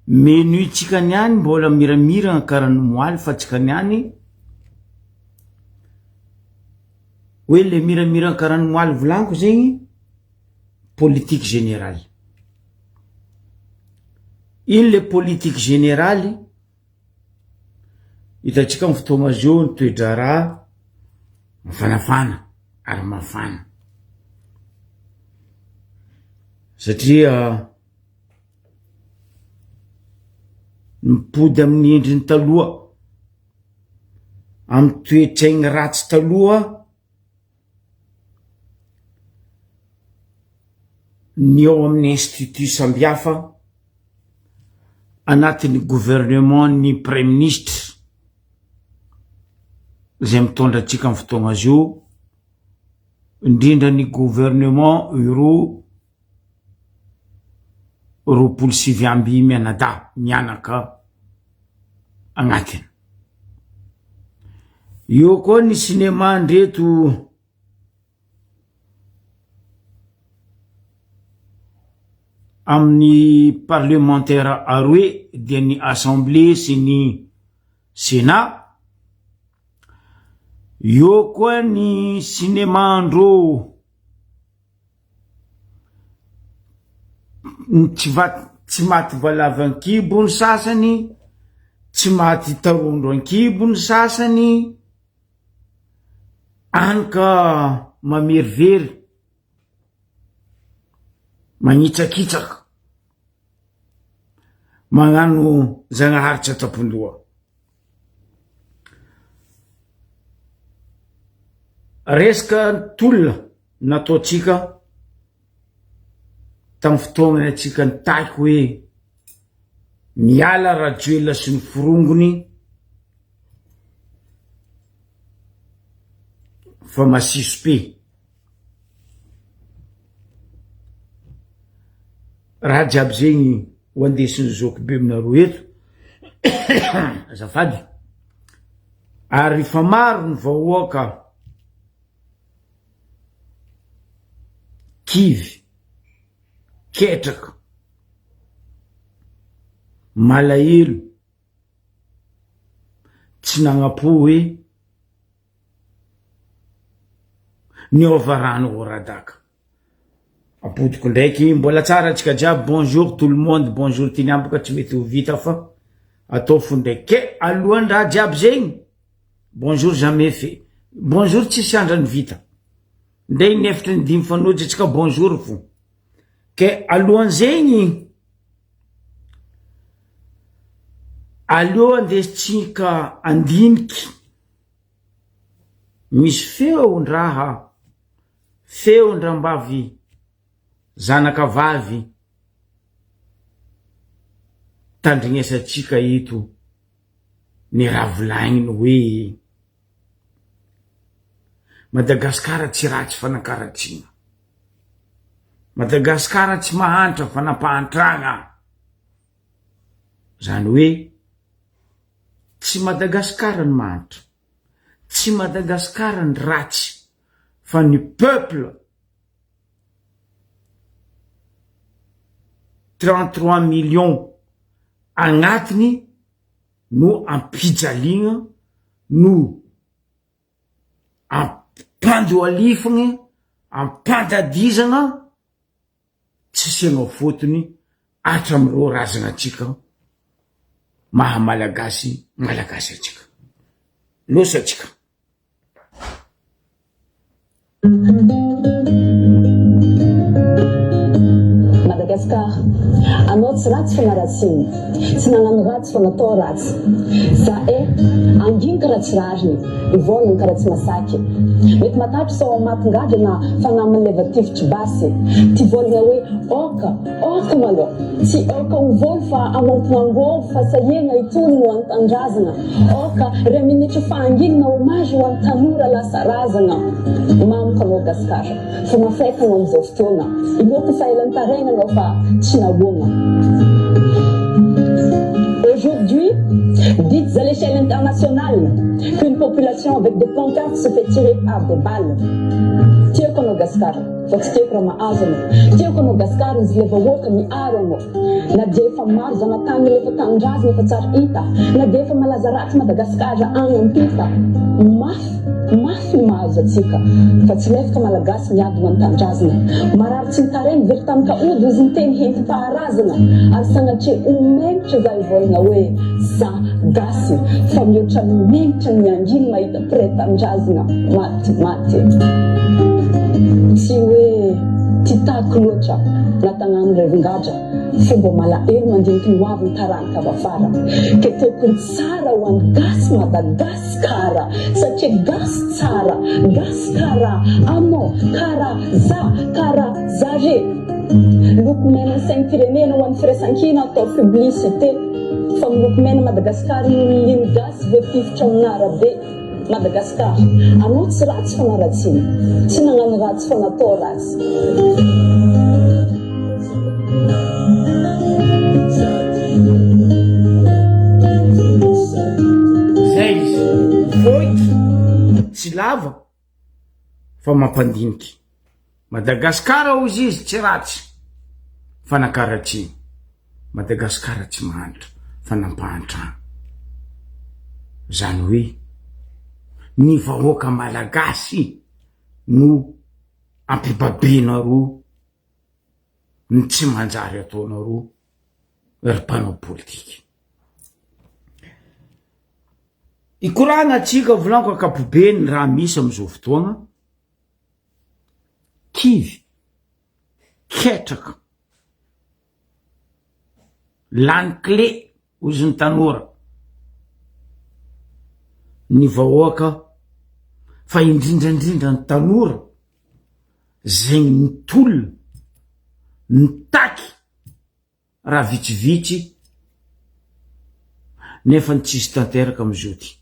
menu tsika niany mbola miramira karany moaly fa tsika niany hoe le miramira karany moaly volaniko zegny politique générale. Il le politique générale itatsika amin'ny fotoagna zio ny toedrara mafanafana ary mafana satria mipody amin'ny endriny taloha amin'ny toetraigny ratsy taloha ny ao amin'ny institut sambihafa anatin'ny gouvernement ny premier ministre zay mitondra atsika amin'ny fotoagna zio indrindra ny gouvernement roapolo sivy amby mianada mianaka agnatiny. Io koa ny cinéma ndreto amin'ny parlementaire aroe dia ny assemblée sy ny sénat. Io koa ny cinéma andro tsy maty valava ankibo ny sasany, tsy maty tarondro ankibo ny sasany, anka mamerivery magnitsakitsaka magnano Zagnaharitra Tapondoha. Resaka tolona nataotsika tamin'ny fotoagna atsika ny taiko hoe miala Rajoelina sy ny forongony fa masisopy. Raha jiaby zegny ho andesiny zoko be aminareo eto azafady ary fa maro ny vahoaka kivy ketraka malahelo tsy nagnapo hoe niova rano oradaka apodiko ndraiky mbola tsara atsika jiaby. Bonjour tout le monde, bonjour tiniambaka tsy mety ho vita fa atao fo ndraiky ke alohan'ny raha jiaby zegny bonjour jamais fait, bonjour tsisy andrany vita ndray ny efatra ny dimy fanojo atsika bonjour fo ke alohan zegny aleo andesitsika andiniky misy feon-draha feon-drambavy zanaka vavy tandrignesatsika eto ny raha volagniny hoe Madagasikara tsy ratsy fanakaratsina, Madagasikara tsy mahantra fanampahantragna, zany hoe tsy Madagasikara ny mahantra, tsy Madagasikara ny ratsy fa ny peuple 33 millions agnatiny no ampijaligna no ampandoalifagna ampandadizagna tsy asiagna fotony hatramin'ireo razana atsika maha malagasy atsika losa atsika. Madagasikara, anao tsy ratsy fa naratsiny, tsy nagnano ratsy fa natao ratsy. Za anginika raha tsy rariny, ivolagna karaha tsy masaky. Mety matatro sao mahatongadra na fanamin'ny levativitry basy. Ty volagna hoe oka maloha. Tsy oka ho volo fa amantina angovo fa sahiana itony ho antandrazana. Oka ray minitra fahanginana homazy ho an'ny tanora lasa razana. Mamoko anao Gasikara, fa mafaikana amin'izao fotoana. Iloko fahelan-taraina anao fa tsy nahoana. Aujourd'hui, Dites à l'échelle internationale qu'une population avec des pancartes se fait tirer par des balles. Tieko no Gaskar, fox tieko maazono. Tieko no Gaskar izy le vahoaka miaro na dia efa maro zanatany lefa tanindrazana efa tsara hita, na dia efa malaza ratsy Madagasikara any ampita. Mafy mahazo atsika fa tsy lefaka malagasy miadina amin'ny tandrazana. Marary tsy mitareny very tamin'ny kaody izy miteny hentim-paharazana ary sanatria omenitra za ivolagna hoe za gasy fa mihoatra menitra ny anginy mahita mpiray-tandrazana maty. Tsy hoe titako loatra na tagnano revingadra fomba malahelo mandiniky ny hoavy ny taranaka avy afara ke tokony tsara ho an'ny gasy Madagasikara satria gasy tsara gasy kara amo kara zare loko mena ny sainam-pirenena ho an'ny firaisan-kina atao publicité fa miloko mena Madagasikara noliny gasy voatifitra amin'arabe. Madagasikara, anao tsy ratsy fa naratsiny, tsy nagnano ratsy fa natao ratsy. Zay izy, voiky, tsy lava, fa mampandiniky. Madagasikara ozy izy tsy ratsy, fa nakaratsiny. Madagasikara tsy mahantra, fa nampahantrana. Zany hoe, ny vahoaka malagasy no ampibabinareo ny tsy manjary ataonareo ry mpanao politiky. Ikoragna atsika volaniko akapobeny raha misy amizao fotoagna kivy ketraka lany clé ozy ny tanora ny vahoaka fa indrindrandrindra ny tanora zegny mitolona mitaky raha vitsivitsy nefa ny tsisy tanteraka amizao ty.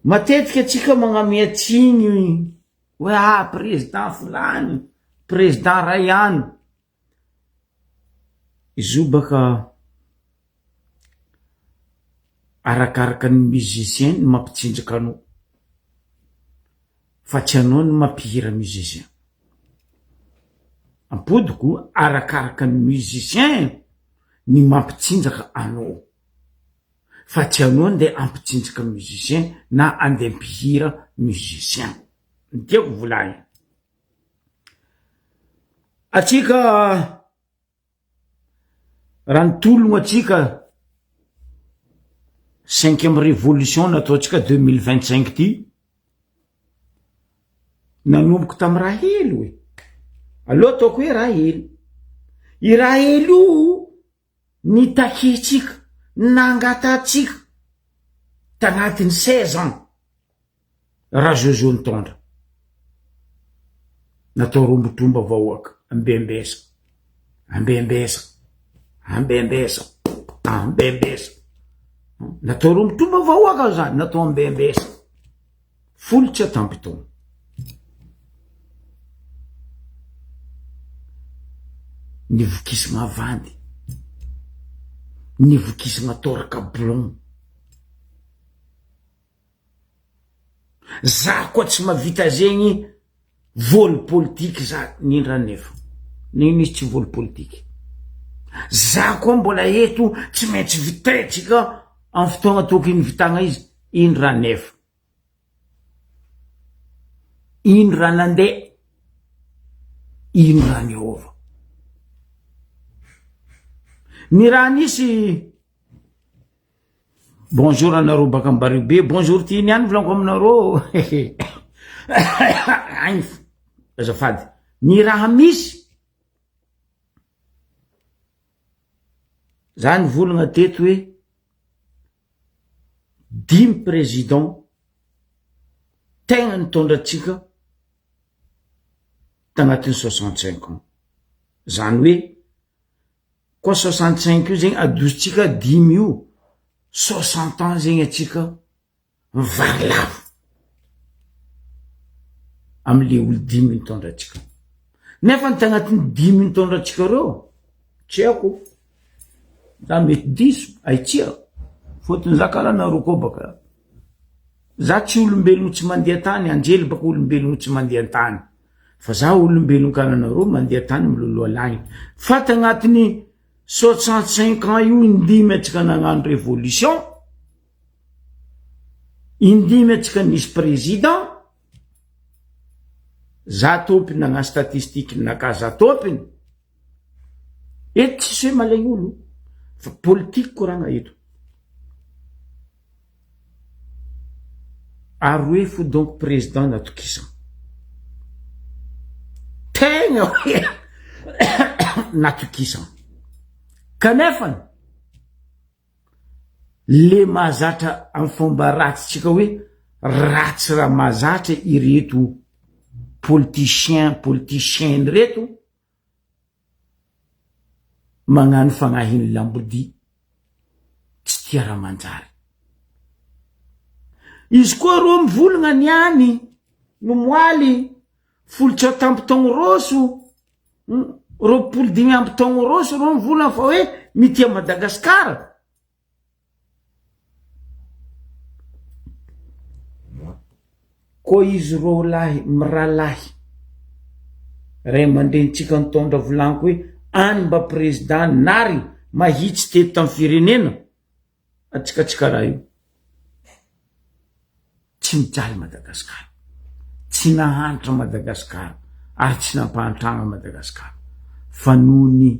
Matetika atsika magnamiatsiny hoe président fulany, président Rayano, izo baka arakaraka ny musicien ny mampitsinjaka anao fa tsy anao ny mampihira musicien. Ampodiko arakaraka ny musicien ny mampitsinjaka anao fa tsy anao ndeha ampitsinjaka musicien na andeha mpihira musicien. Tiako volany atsika raha nitologno atsika 5e révolution nataotsika 2025 ty nanomboky tamy raha hely hoe aloha ataoko hoe raha hely i raha hely io nitakitsika nangatatsika tagnatin'ny 16 ans raha Jojo nitondra natao rombotromba vahoaka ambembesa natao rombotromba vahoaka zany natao ambembesa folitsy atampitona nivokisy mavandy nivokisy matoraka blon za koa tsy mavita zegny voly politiky za nindra nefa nisy tsy voly politiky za koa mbola eto tsy maintsy vitetsika amin'ny fotoagna tokony vitagna izy ino raha nefa ino raha nandeha ino raha niova ny raha nisy bonjour anareo baka ambaribe bonjour ty niany volaniko aminareo azafady ny raha misy zany volagna teto hoe 10 président tegna nitondratsika tagnatin'ny 65 ans zany hoe koa 65 io zegny adositsika 10 io 60 ans zegny atsika mivarilavo amle olo 10 nitondratsika nefa ny tagnatin'ny 10 nitondratsika reo tsy haiko za mety diso aitsia fotony za karaha nareo koa baka za tsy olombelogno tsy mandeha tany anjely baka olombelogno tsy mandeha tany fa za olombelogno karaha nareo mandeha tany miloloha lagny fa tagnatiny 65 ans io indimy atsika nagnano révolution indimy atsika nisy président za tompiny nagnano statistique nakaza tompiny eto tsisy hoe malegny olo fa politique koragna eto ary hoe fo donc président natokisan tegna hoe natokisan kanefany le mahazatra amy fomba ratsy tsika hoe ratsy raha mahazatra ireto politicienne reto magnano fagnahiny lambodi tsy tia raha manjary izy koa ro mivolagna niany no moaly folotsa tampotogno roso roapolo dimy amby taogno roso ro mivolagna fa hoe mitia Madagasikara koa izy ro lahy miralahy ray mandrenitsika nitondra volaniko hoe any mba président nary mahitsy teto tamy firenena atsikatsika raha io tsy mijaly Madagasikara tsy nahanitra Madagasikara ary tsy nampahantragna Madagasikara fa nohony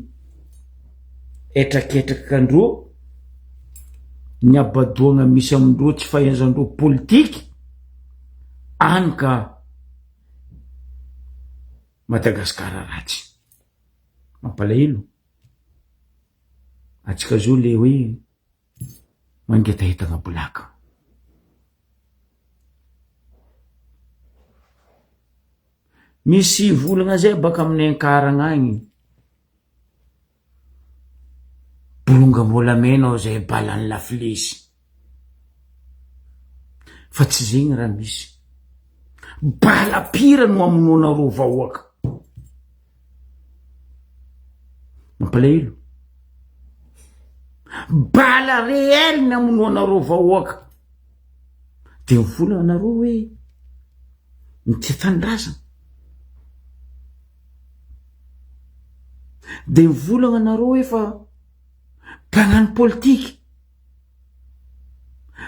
etraketraky-kandro ny abadoagna misy amindro tsy fahaizandro politiky any ka Madagasikara ratsy mampalahelo atsika zao le hoe mangetahitagna bolaka misy volagna zay baka amin'ny ankaragna agny bolongambolamena ao zay balany lafilesy fa tsy zegny raha misy bala pira no amononareo vahoaka mampalahelo bala réel ny amononareo vahoaka de mivolagna anareo hoe mitia tanindrazana de mivolagna anareo hoe fa mpagnano politiky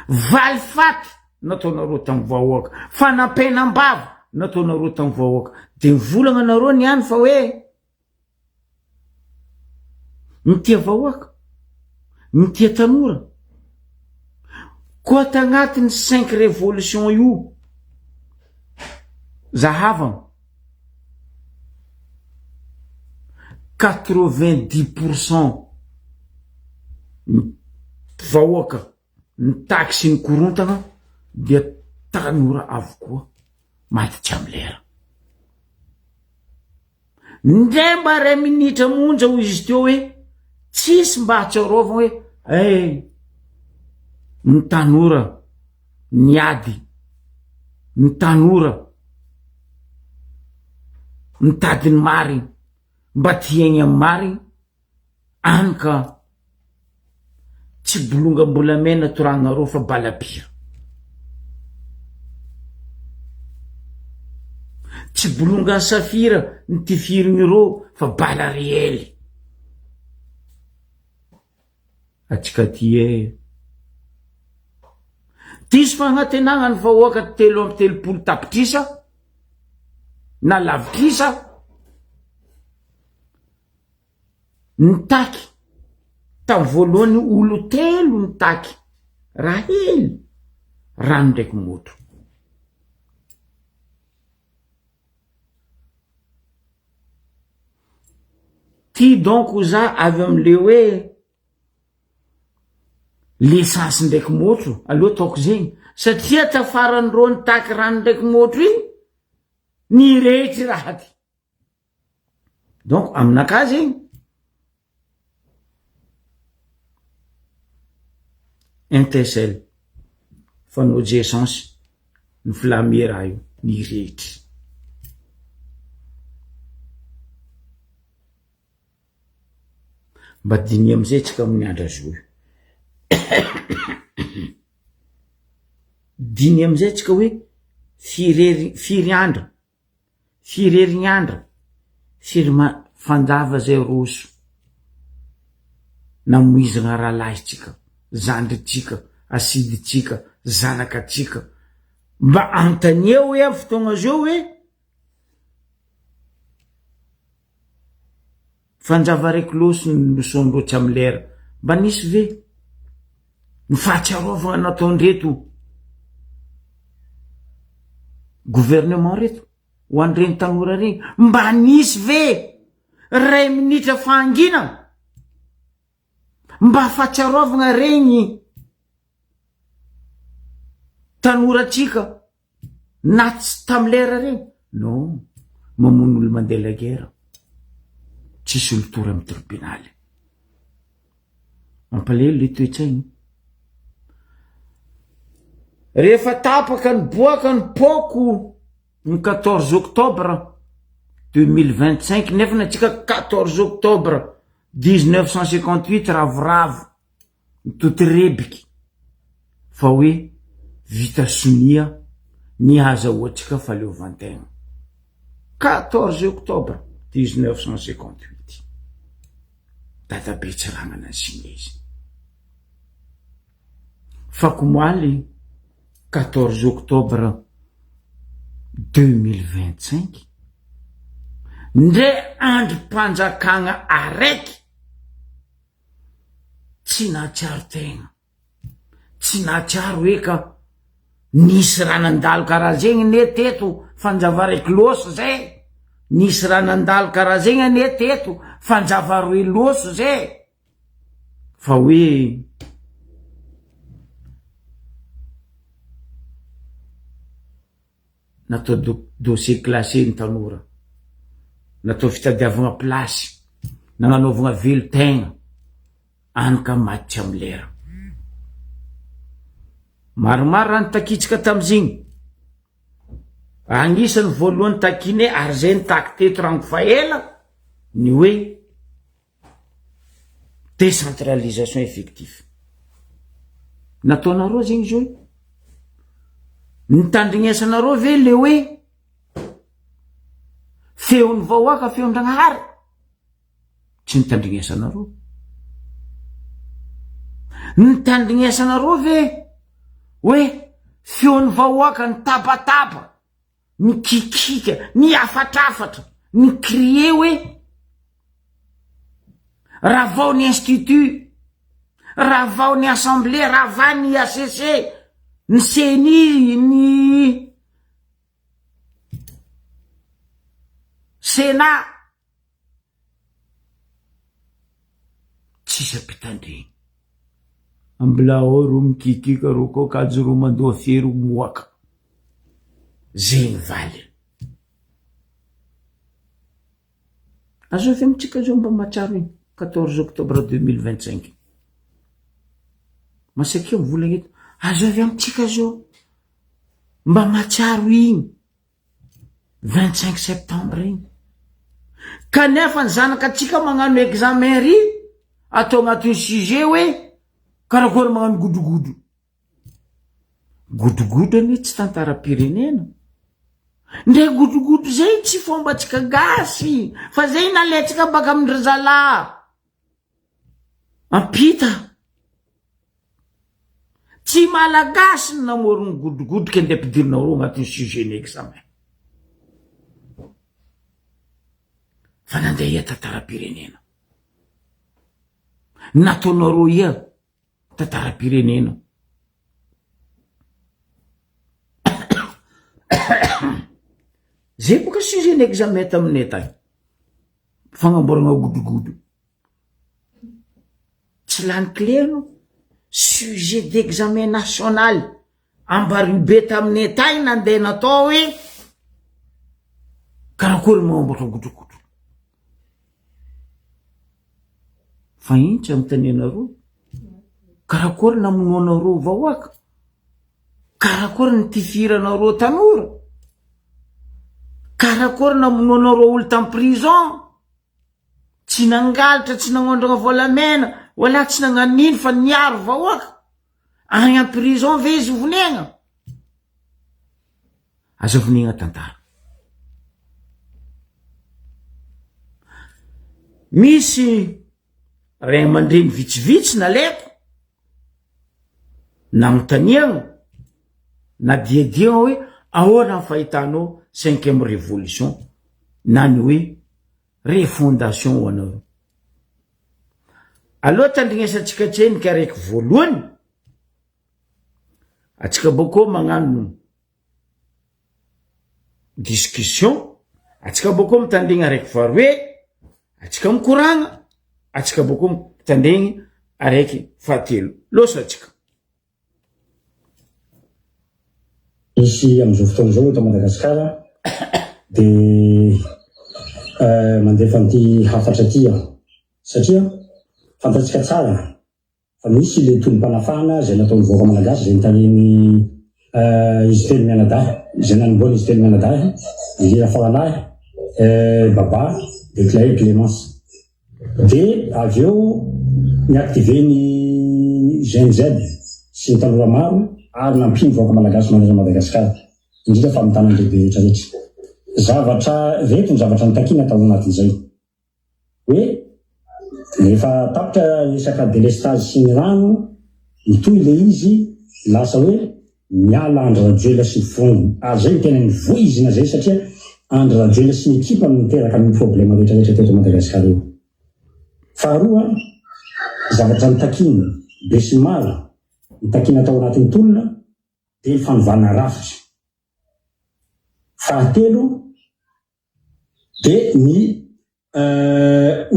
valy faty nataonareo tamy vahoaka fanampenam-bava nataonareo tamy vahoaka de mivolagna anareo niany fa hoe mitia vahoaka mitia tanora koa tagnatiny 5 révolution io zahavagna 90% vahoaka ny taxi ny korontagna dia tanora avokoa maty tsy amy lera ndray mba ray minitra monja ho izy teo hoe tsisy mba hatsarovagna hoe ny tanora niady ny tanora nitadiny mariny mba tiagny amy mariny any ka tsy bolongambolamena toragnareo fa balapira tsy bolonga safira ny tifirigny fa bala réel atsika tisy fagnatenagna ny vahoaka 3 tapitrisa na lavitrisa nitaky tamy voalohany olo 3 nitaky raha hely rano ndraiky moto ty donc za avy amle hoe l'essence ndraiky motro aloha taoko zegny satria tafaran'ro nitaky rano ndraiky motro igny niretry raha ty donc aminaka zegny intesel fanoje essence ny flamie raha io niretry mba diny amizay tsika amin'ny andra zoy diny amizay tsika hoe firerignandra fanjava zay roso namoizana rahalahytsika zandritsika asiditsika zanakatsika mba antaneo hoe amy fotoagna zao hoe fanjava raiky loso nosondrotsy amy lera mba nisy ve ny fahatsiarovagna nataondreto gouvernement reto ho andreny tanora regny mba nisy ve ray minitra fahangina mba fahatsiarovagna regny tanoratsika na tsy tamy lera regny non mamono olo mandeha la guerre tsisy olo tory amy tribinaly mampalelo le toetsaigny rehefa tapaka ny boaka ny poko ny 14 octobre 2025 nefa natsika 14 octobre 1958 ravoravo mitotirebiky fa hoe vita sonia ny azahoatsika faleovantegna 14 octobre 1958 databe tsy ragnana ny sinezy fa komoaly 14 octobre 2025 ndre androm-panjakagna araiky tsy nahatsiaro tegna tsy nahatsiaro hoe ka nisy raha nandalo karaha zegny ne teto fanjava raiky loso zay nisy raha nandalo karaha zegny ne teto fanjava roe loso zay fa hoe natao dossier classé ny tanora natao fitadiavagna plasy nagnanovagna velo tegna anaka matitsy amy lera maromaro raha nitakitsika tamizigny agnisan'ny voalohany takine ary zay nitaky teto rango faela ny hoe décentralisation effectif nataonareo zegny zao nitandrignesanareo ve le hoe feon'ny vahoaka feon-dragnahary tsy nitandrignesanareo nitandrignesanareo ve hoe feon'ny vahoaka ny tapatapa ny kikika ny afatrafatra ny crie hoe raha vao ny institut raha vao ny assemblée raha va ny ACC ny CENI ny Sénat tsisy ampitandregny ambilao ro mikikika ro kokajo ro mandoa fery moaka zegny valy azo avy amitsika zao mba mahatsaro igny 14 octobre 2025 masakeo mivolagna eto azo avy amitsika zao mba mahatsaro igny 25 septembre igny kanefa ny zanakatsika magnano examen ry atao agnatin'ny sujet hoe karakory magnano godogodo ane tsy tantara-pirenena ndre godogodo zay tsy fombatsika gasy fa zay nalaitsika baka amindry zala ampita tsy malagasy ny namorony godogodo ke ndeha ampidirinareo agnatin'ny sujet ny examen fa nandeha ia tantara-pirenena nataonareo ia tantara-pirenena zay boka sujet ny examen taminay tagny fagnamboaragna godogodo tsy lany kleno sujet d'examen national ambaribe taminay tagny nandeha natao hoe karakory magnamboatra godogodo fa iny tsy amitaninareo karakory namonoanareo vahoaka karakory nitifiranareo tanora karakory namonoanareo olo tam prison tsy nangalatra tsy nangondrana volamena wala tsy nanganino fa niaro vahoaka agny en prison ve izy ovoniagna aza vonigna tantara misy ray aman-dreny vitsivitsy naleko nagnontaniagna na diadiagna hoe ahoana ny fahitanao 5e révolution na ny hoe refondation ho anao aloha tandrignesantsika trenika araiky voalohany atsika boko magnano discussion atsika boko mitandregny araiky faharoe atsika mikoragna atsika boko mitandregny araiky fahatelo losa atsika ici amizao fotoana zao eto Madagasikara de mandefa an'ity hafatra ty satria fantatsika tsara fa misy le tolom-panafana zay nataon'ny vahoaka malagasy zay nitaneny izy telo mianadahy zay nanomboany izy telo mianadahy Ivira Fahalahy Baba de Clay Clémence de avy eo niaktiveny GNZ sy ny tanora maro ary nampiny vahoaka malagasy manera Madagasikara indrindra fa mitana lehibe rehetrarehetra zavatra reto ny zavatra nitakina atao anatin'izay hoe rehefa tapitra resaka délestage sy ny rano mitoy le izy lasa hoe miala Andry Rajoelina sy fongo ary zay tena nivoizina zay satria Andry Rajoelina sy ny ekipa miteraka amin'ny problème rehetrarehetra teto Madagasikara eo. Faharoa zavatra nitakina be sy maro nitakina atao anatin'ny tolona de fanovana rafitra. Fahatelo de ny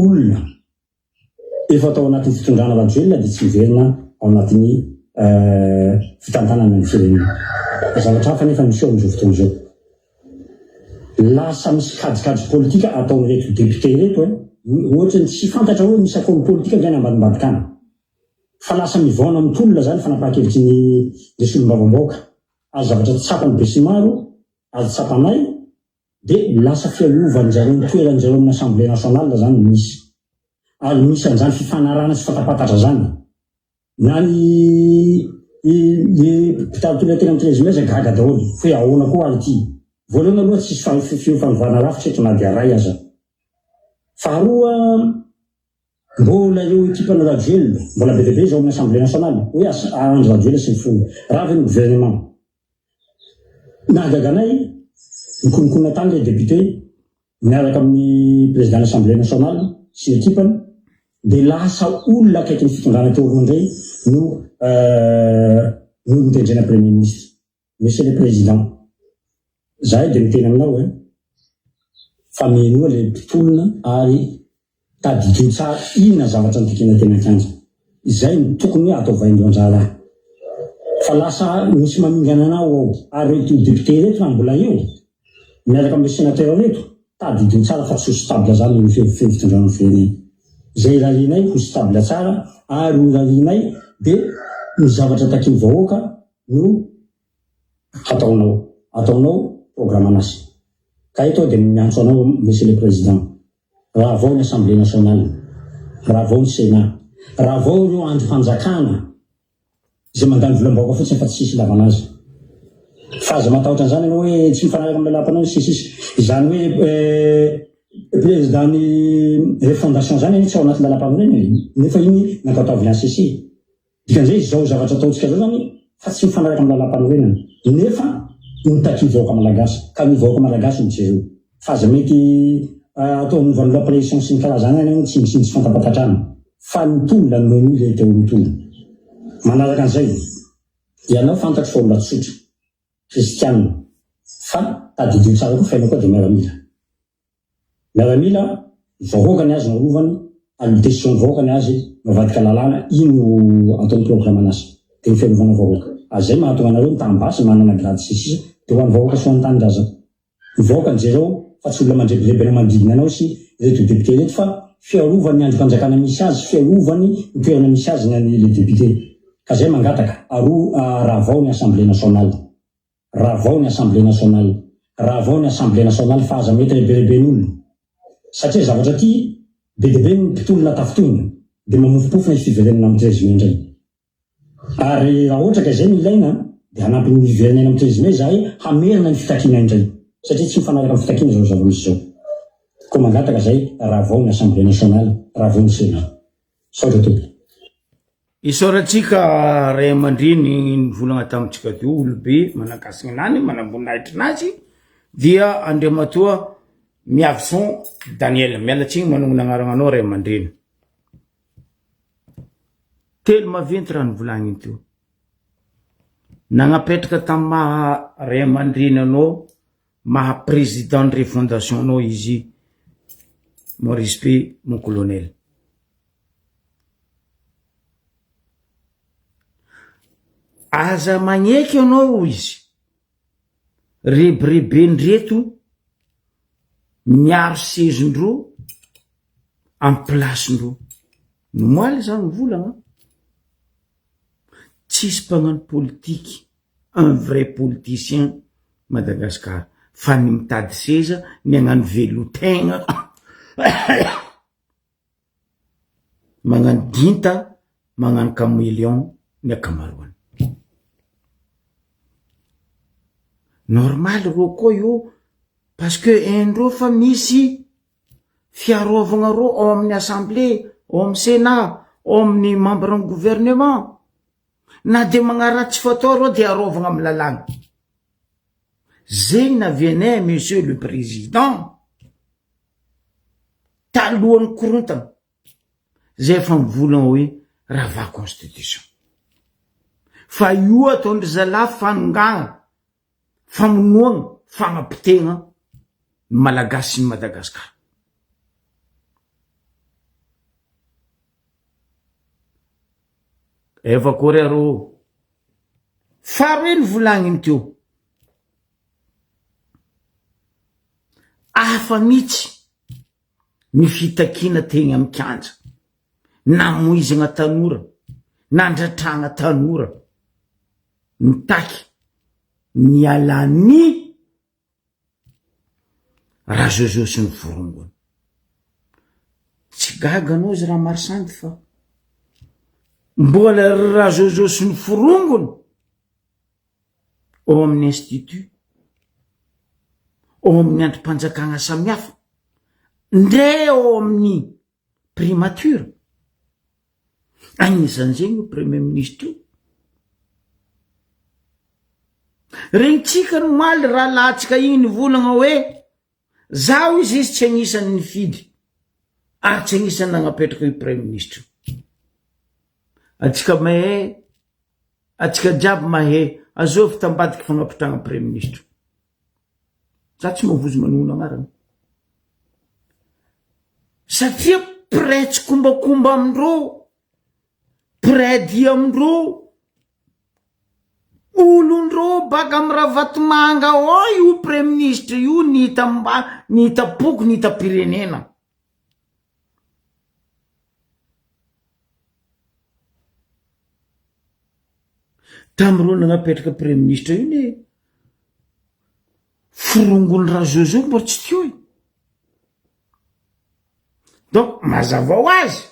olona efa atao anatin'ny fitondrana Rajoelina de tsy miverina ao anatin'ny fitantanana ny firenena. Zavatra hafa nefa misy amin'izao fotoana izao. Lasa misy kajikajy politika ataon'ireto député reto ohatra ny tsy fantatra hoe misy akony politika zany ambadimbadika any. Fa lasa mivaona amin'ny tolona zany fanapahan-kevitry ny solom-bavamboaka. Azy zavatra tsapany be sy maro, azy tsapanay, de lasa fialovany ny toeran'izareo amin'ny Assemblée nationale zany misy. Ary misy an'izany fifanarana sy fatapatatra zany. Na ny mpitalitolona tena amin'ny télé gaga daholo, hoe ahoana koa ary ity. Voalohany aloha tsisy fanovana rafitra eto na dia ray aza. Faharoa, mbola eo ekipana Rajoelina, mbola be dia be zao amin'ny Assemblée nationale, hoe Andry Rajoelina sy ny fongo. Raha avy ny gouvernement. Nahagaganay, nikonokona tany le député, miaraka amin'ny président de l'Assemblée nationale, sy ekipany, de lasa olona akaiky ny fitondrana teo indray no mitendrena premier ministre. Monsieur le président, zahay de miteny aminao fa mihenoa le mpitolona ary tadidio tsara inona zavatra nitikena tena kianja. Izay ny tokony atao vaingo anjara. Fa lasa misy mamingana anao ao ary reto député reto na mbola eo miaraka amin'ny sénateur reto tadidio tsara fa tsy ho stable zany ny fitondrana firenena. Zay rarinay ho stable tsara ary ho rarinay de ny zavatra takiny vahoaka no ataonao programme anasy. Ka ito de miantso anao monsieur le président, raha vao ny Assemblée nationale, raha vao ny Sénat, raha vao ireo andro fanjakana zay mandany volam-bahoaka fotsiny fa tsy sisy lavanazy. Fa aza matahotra an'izany ianao hoe tsy mifanaraka amin'ny lelapanao sisy izany hoe président ny refondation zany tsy ao anaty lalam-pahanorena nefa iny nankatao avy CC. Dikan'izay zao zavatra ataontsika zao zany fa tsy mifanaraka amin'ny lalam-pahanorena nefa nitaky vahoaka malagasy ka ny vahoaka malagasy ny jereo. Fa aza mety atao movan'ny la pression sy ny karazana any tsy misy fantapatatrana fa ny tolona no le teo amin'ny tolona. Manaraka an'izay ianao fantatro fa olona tsotra kristianina fa tadidio tsara koa fainao koa dia miaramila vahoaka ny azy narovany amin'ny décision vahoaka ny azy mavadika lalàna ino ataony programme anazy dia ny fiarovana vahoaka. Azay mahatonga anareo mitambasy manana grade sisisa dia ho an'ny vahoaka sy ho an'ny tanindrazana. Ny vahoaka anjereo fa tsy olona mandrebidrebena manodidina anao sy reto député reto fa fiarovany ny androm-panjakana misy azy, fiarovany ny toerana misy azy le député. Ka zay mangataka raha vao ny Assemblée nationale, raha vao ny Assemblée nationale, raha vao ny Assemblée nationale fa aza mety lehibelen'olona. Satria zavatra ty be debe ny mpitolona tafotoina de mamofopofona izy fiverenana amin'ny trésime indray. Ary raha ohatra ka izay no ilaina de hanampy ny fiverenana amin'ny trésime zahay hamerina ny fitakiana indray satria tsy mifanaraka amin'ny fitakiana zao zava-misy zao. Koa mangataka zay raha vao ny Assemblée nationale, raha vao ny Sénat. Saotra tompy. Isaorantsika ray aman-dreny nivolagna tamintsika teo olobe manakasigny nany manamboninahitry nazy dia Andriamatoa Miavison Daniel mialatsiny manongona agnarananao ray aman-dreny. Telo maventy raha nivolagny teo. Nagnapetraka tamin'ny maha ray aman-dreny anao, maha président de refondation anao izy mon respect mon colonel. Aza magneky anao izy rebrebendreto miaro sezindro amin'ny plasindro no moaly zany volagna tsisy mpagnano politique un vrai politicien Madagascar fa ny mitady seza ny agnano velotegna magnano dinta magnano caméléon ny akamaroany. Normal ro koa io parce que endro fa misy fiarovagna ro ao amin'ny assemblée, ao amin'ny sénat, ao amin'ny membre ny gouvernement. Na de magnaratsy fatao ro de arovagna amin'ny lalàna. Zegny navianay monsieur le président talohan'ny korontana zay efa mivolagna hoe rava constitution. Fa io ataondry zala fanongana famonoagna fagnapitena malagasy sy Madagascar. Efa kory aro faro ny volagniny teo afa mitsy ny fitakina tegna amin'ny kanja namoizagna tanora nandratragna tanora nitaky ny alany raha Jojo sy ny vorongony. Tsy gaga anao izy raha marisandy fa mbola raha Jojo sy ny vorongony ao amin'ny institut, ao amin'ny androm-panjakagna samihafa, ndre ao amin'ny primature. Agnisan'izay no premier ministre io. Regnitsika no maly raha lahatsika igny volagna hoe zao izy tsy agnisan'ny nifidy ary tsy agnisan'ny nagnapetraka io premier ministre. Atsika mahay, atsika jiaby mahay azovy tambadiky fagnapitragna premier ministre. Za tsy mavozo manona agnarana. Satria prêtre kombakomba amindro, prêtre amindro, olondro baka amin'ny Ravatomanga ao io premier ministre io nita poko nita pirenena. Tamiro nagnapetraka premier ministre io ne forongony raha Jojo mbo tsy teo. Donc mazava ho azy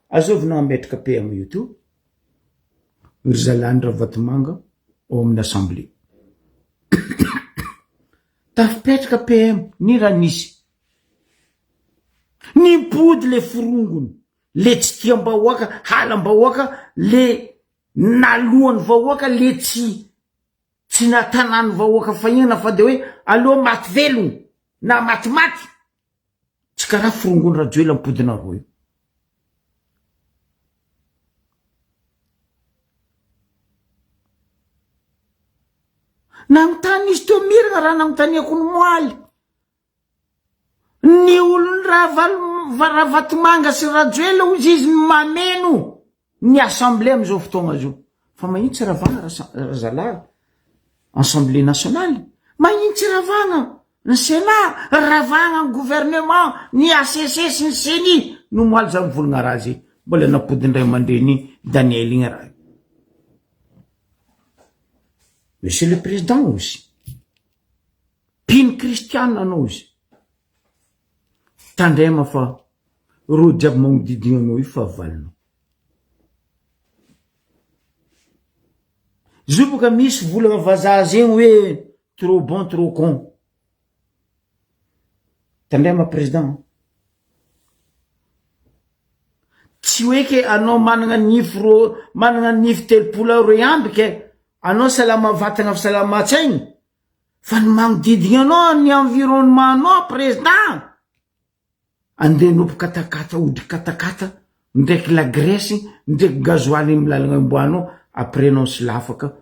azovy nagnametraka PM io teo ry zalany Ravatomanga ao amin'ny assemblée. Tafipetraka PM ny raha nisy nipody le forongony le tsy tiam-bahoaka halam-bahoaka le nalohany vahoaka le tsy natanany vahoaka fahiana fa de hoe aloha maty velogno na matimaty tsy karaha forongony rajoela mipodina roa io. Nagnontany izy teo miragna raha nagnontaniako ny moaly ny olony Ravatomanga sy Rajoela ozy izy mameno ny assemblée am'izao fotoagna zao. Fa magnitsy ravagna razala assemblée nationale, magnitsy ravagna ny sénat, ravagna ny gouvernement, ny ACC sy ny CENI no moaly za mivolagna raha zay. Mbola napodindray aman-dreny Daniel igny raha. Monsieur le président aussi, pino Christiane anao izy. tandrema fa ro jiaby magnodidigny anao io fa valinao. Izy io boka misy volagna vazaha zegny hoe trop bon trop con. Tandrema président tsy hoe ke anao managna nify telopolo roe amby ke anao salama vatagna salama-tsaigny fa ny magnodidigny anao ny environnement anao président andeha nompo katakata odry katakata ndraiky la Grèce ndraiky gazoaly milalagna amboanao après anao sy lafaka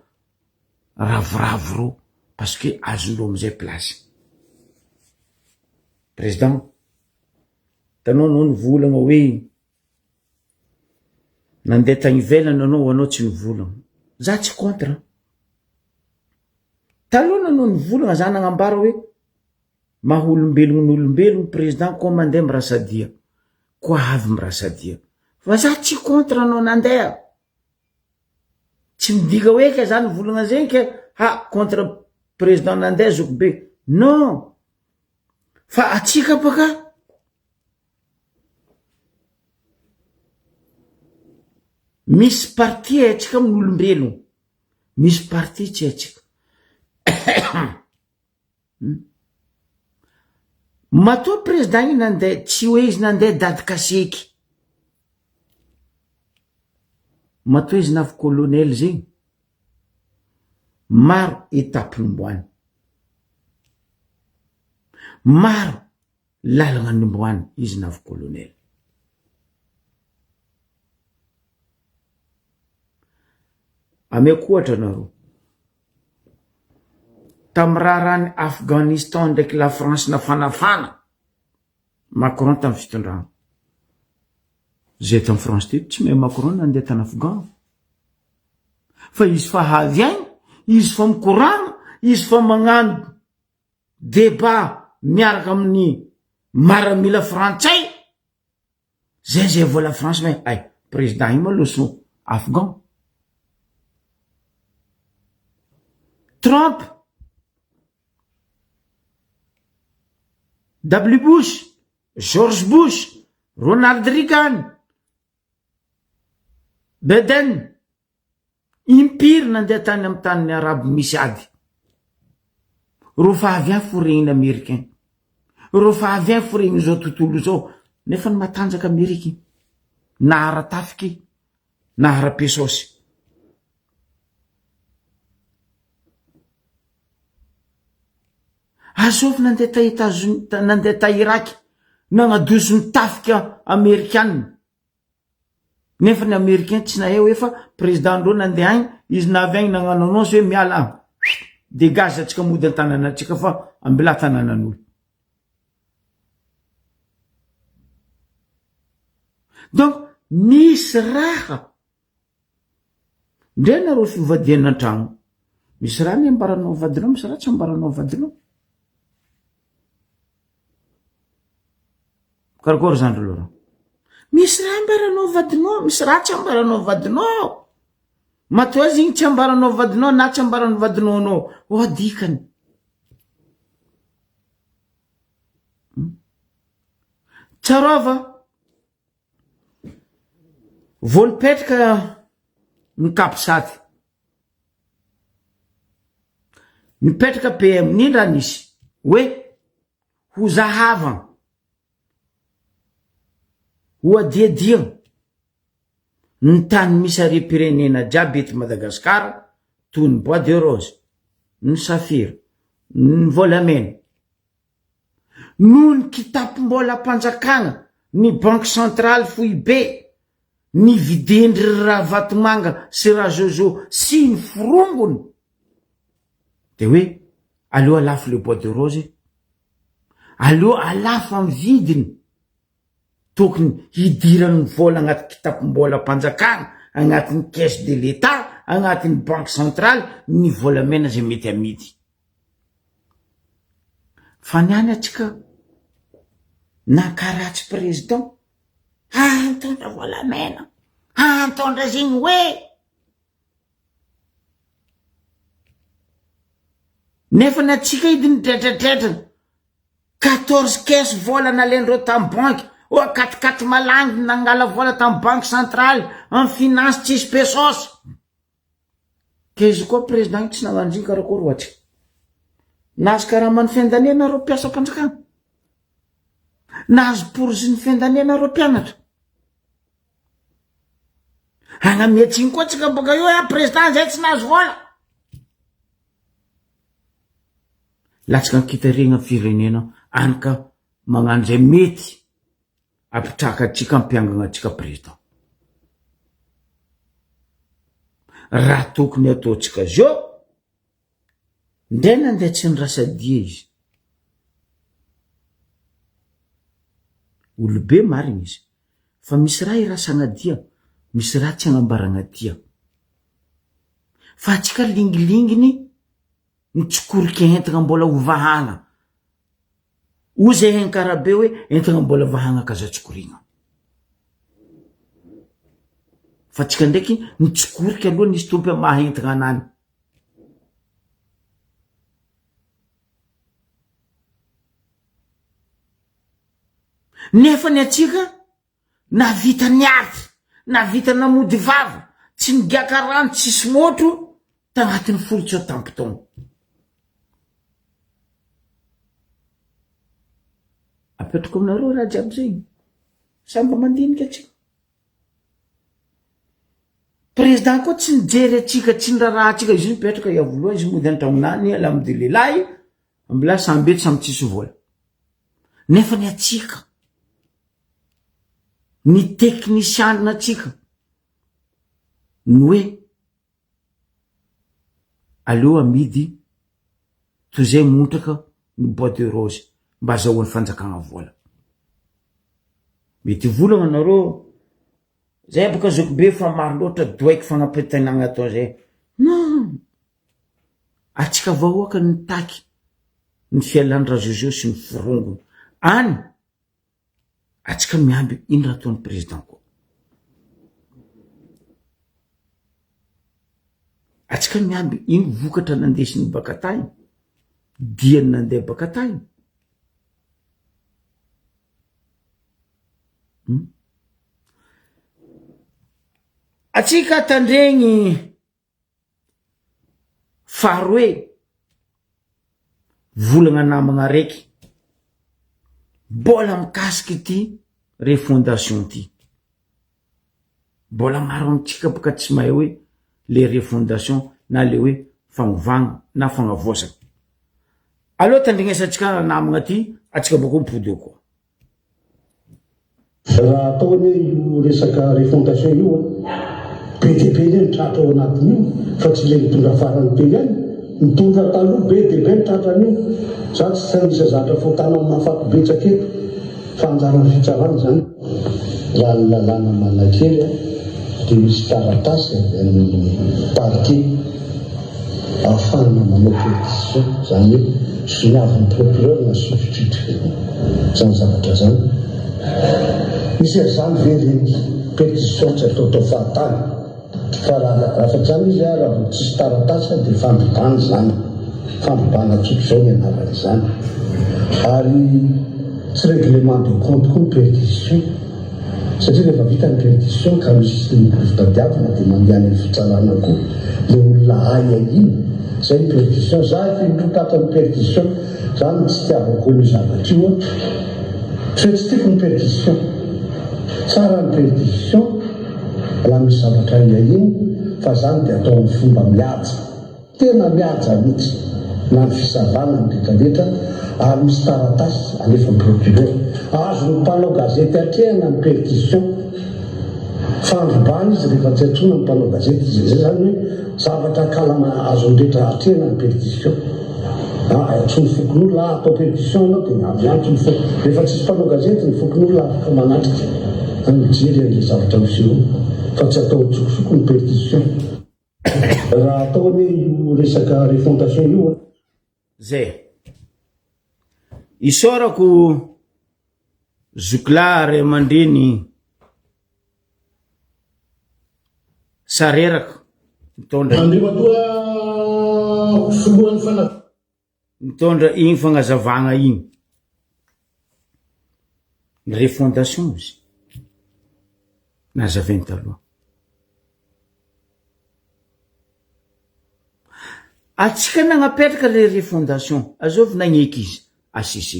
ravoravo ro parce que azondreo amizay place. Président tanao anao nivolagna hoe nandeha tagny ivelany anao tsy nivolagna. Za tsy contre. Taloha anao nivolagna za nagnambara hoe maha olombelogno n'olombelogno président koa mandeha mirasadia koa avy mirasadia. Fa za tsy contre anao nandeha. Tsy midika hoe ke za nivolagna zegny ke contre président nandeha zoko be. Non. Fa atsika baka misy parti atsika amin'olombelogno, misy parti tsy atsika. Matoa président iny nandeha tsy hoe izy nandeha dady kaseky. Matoa izy navy colonel zegny maro étape nimboany, maro lalagna nimboany izy navy colonel. Ameko ohatra anareo tamy raharany Afghanistan ndraiky la France nafanafana Macron tamy fitondrana zay tamy France ty tsy mahay Macron nandeha tany Afghan fa izy fa havy agny izy fa mikoragna izy fa magnano débat miaraka amin'ny maramila frantsay zay vola France mai ay président iny ma leçon Afghan. Trump, W. Bush, George Bush, Ronald Reagan, Biden, impiry nandeha tany amy tany Arabe misy ady. Ro fa avy any foregniny Américain, ro fa avy any foregniny zao tontolo zao nefa ny matanjaka Ameriky na ara-tafiky na ara-pesosy. Azovy nandeha ta États-Unis, nandeha ta Iraky nagnadoso ny tafika Amerikanina. Nefa ny Americain tsy nahay hoe fa président ndreo nandeha agny izy navy agny nagnano annonce hoe miala dégage atsika mody an-tanàna atsika fa ambila tanànan'olo. Donc misy raha ndre nareo fivadiana an-tragno misy raha miambaranao vadinao misy raha tsy ambaranao vadinao. Karakory zany ro lora. Misy raha ambaranao vadinao, misy raha tsy ambaranao vadinao. Matoa zigny tsy ambaranao vadinao na tsy ambaranao vadinao anao. O dikany. Tsarova. Volipetraka mikapisaty. Mipetraka PM nindra nisy. Hoe ho zahavagna. Ho adiadiagna ny tany misy are-pirenena jiaby eto Madagasikara toy ny Bois de Rose, ny Safira, ny Volamena. Noho ny kitapom-bola panjakagna ny Banque Centrale fohy be, ny videndry raha vatomanga sy raha zozo sy ny firongony. De hoe aleo alafo le Bois de Rose, aleo alafo amin'ny vidiny. Tokony hidiran'ny vola agnaty kitapom-bola panjakagna, agnatin'ny caisse de l'État, agnatin'ny Banque Centrale, ny volamena zay mety amidy. Fa niany atsika nankaratsy président, antondra volamena, antondra zegny hoe. Nefa natsika hidiny dretradratra 14 caisse vola nalendreo tamy banky o 4 malangy nangala vola tamy banque centrale en finance tsisy pesos ke izy koa président tsy nagnandriny karakory ohatry nazy karaha many fiandanena reo mpiasa mpanjakana nazy porozy ny fiandanena reo mpianatra agnametsiny koa tsika boka io président zay tsy nazy vola latsika nikitaregna firenena anyka magnano zay mety apitraka atsika ampiangana atsika président raha tokony ataotsika zio ndray nandeha tsy nirasadia izy olobe marigny izy fa misy raha irasagnadia misy raha tsy agnambaragnadia fa atsika lingilinginy nitsokoriky entagna mbola ovahagna ozy henkarabe hoe entagna mbola vahagna kazatsokoriagna fa atsika ndraiky nitsokoriky aloha nisy tompo mahentagna anany nefa ny atsika navita niarty navita namody vava tsy nigiaka rano tsisy motro tagnatin'ny folo tsao tampotagno apetrako aminareo raha jiaby zegny samba mandinika atsika président koa tsy nijery atsika tsy niraraha atsika izy mipetraka iavoloha izy mody antragnonany alhamdulilahy ambola sambety samy tsisy vola nefa ny atsika ny teknisianina atsika ny hoe aleo amidy toy zay montraka ny bois de rose mba azahoan'ny fanjakagna vola mety volagna anareo zay boka zoko be fa maro loatra doaiky fagnapetanagna atao zay non atsika vahoaka ny taky ny fialan'ny razozio sy ny firongony any atsika miamby ino raha ataon'ny président koa atsika miamby ino vokatra nandesiny baka tany diany nandeha baka tany atsika tandregny faharoe volagna namagna raiky mbola mikasiky ty refondation ty mbola maro amitsika boka tsy mahay hoe le refondation na le hoe fagnovagna na fagnavosana aloha tandregnesatsika namagna ty atsika boko mipody koa raha ataony io resaka refondation io be dia be ny tratra ao anatin'io fa tsy le mitondra farany be ihany mitondra taloha be dia be ny tratran'io za tsy tanisy zatra fotana mahafaty betsaka eto fa anjarany fitsarana zany raha ny lalàna malakely dia misy taratasy amin'ny parti ahafahana manao pétition zany hoe soniavin'ny procureur na substitut zany zavatra zany misy azany veleny pétition tsy ataotao fahatany fa raha zany izy raha tsisy taratasy dia fandribana zany fandribana tsotro zao ny anarany zany ary tsy réglement de compte koa ny pétition satria rehefa vita ny pétition ka misy fitadiavana dia mandeha ny fitsarana koa le olona aya iny zay ny pétition za efa mitrotatra ny pétition zany tsy tiavako ny zavatra io tsy tiako ny pétition tsara ny pétition raha misy zavatra ia iny fa zany dia atao amin'ny fomba mihaja tena mihaja mihitsy na ny fisavana ny rehetrarehetra ary misy taratasy alefa procureur azo ny mpanao gazety atrehana ny pétition fandrobana izy rehefa tsy atrona ny mpanao gazety izy zay zany hoe zavatra kalama azonrehetra atrehana ny pétition tsy ny fokon'olona atao pétition anao dia avyantso ny foko rehefa tsisy mpanao gazety ny fokon'olona afaka manatrika mijery an'le zavatra miseho fa tsy atao tsokosoko ny pétition raha ataony io resaka refondation io zay isorako zokla ray aman-dreny sareraka mitondra andrimatoa folohan'ny fana mitondra igny fagnazavagna igny ny refondation izy nazavainy taloha. Atsika nagnapetraka le refondation azovy nagneky izy ACC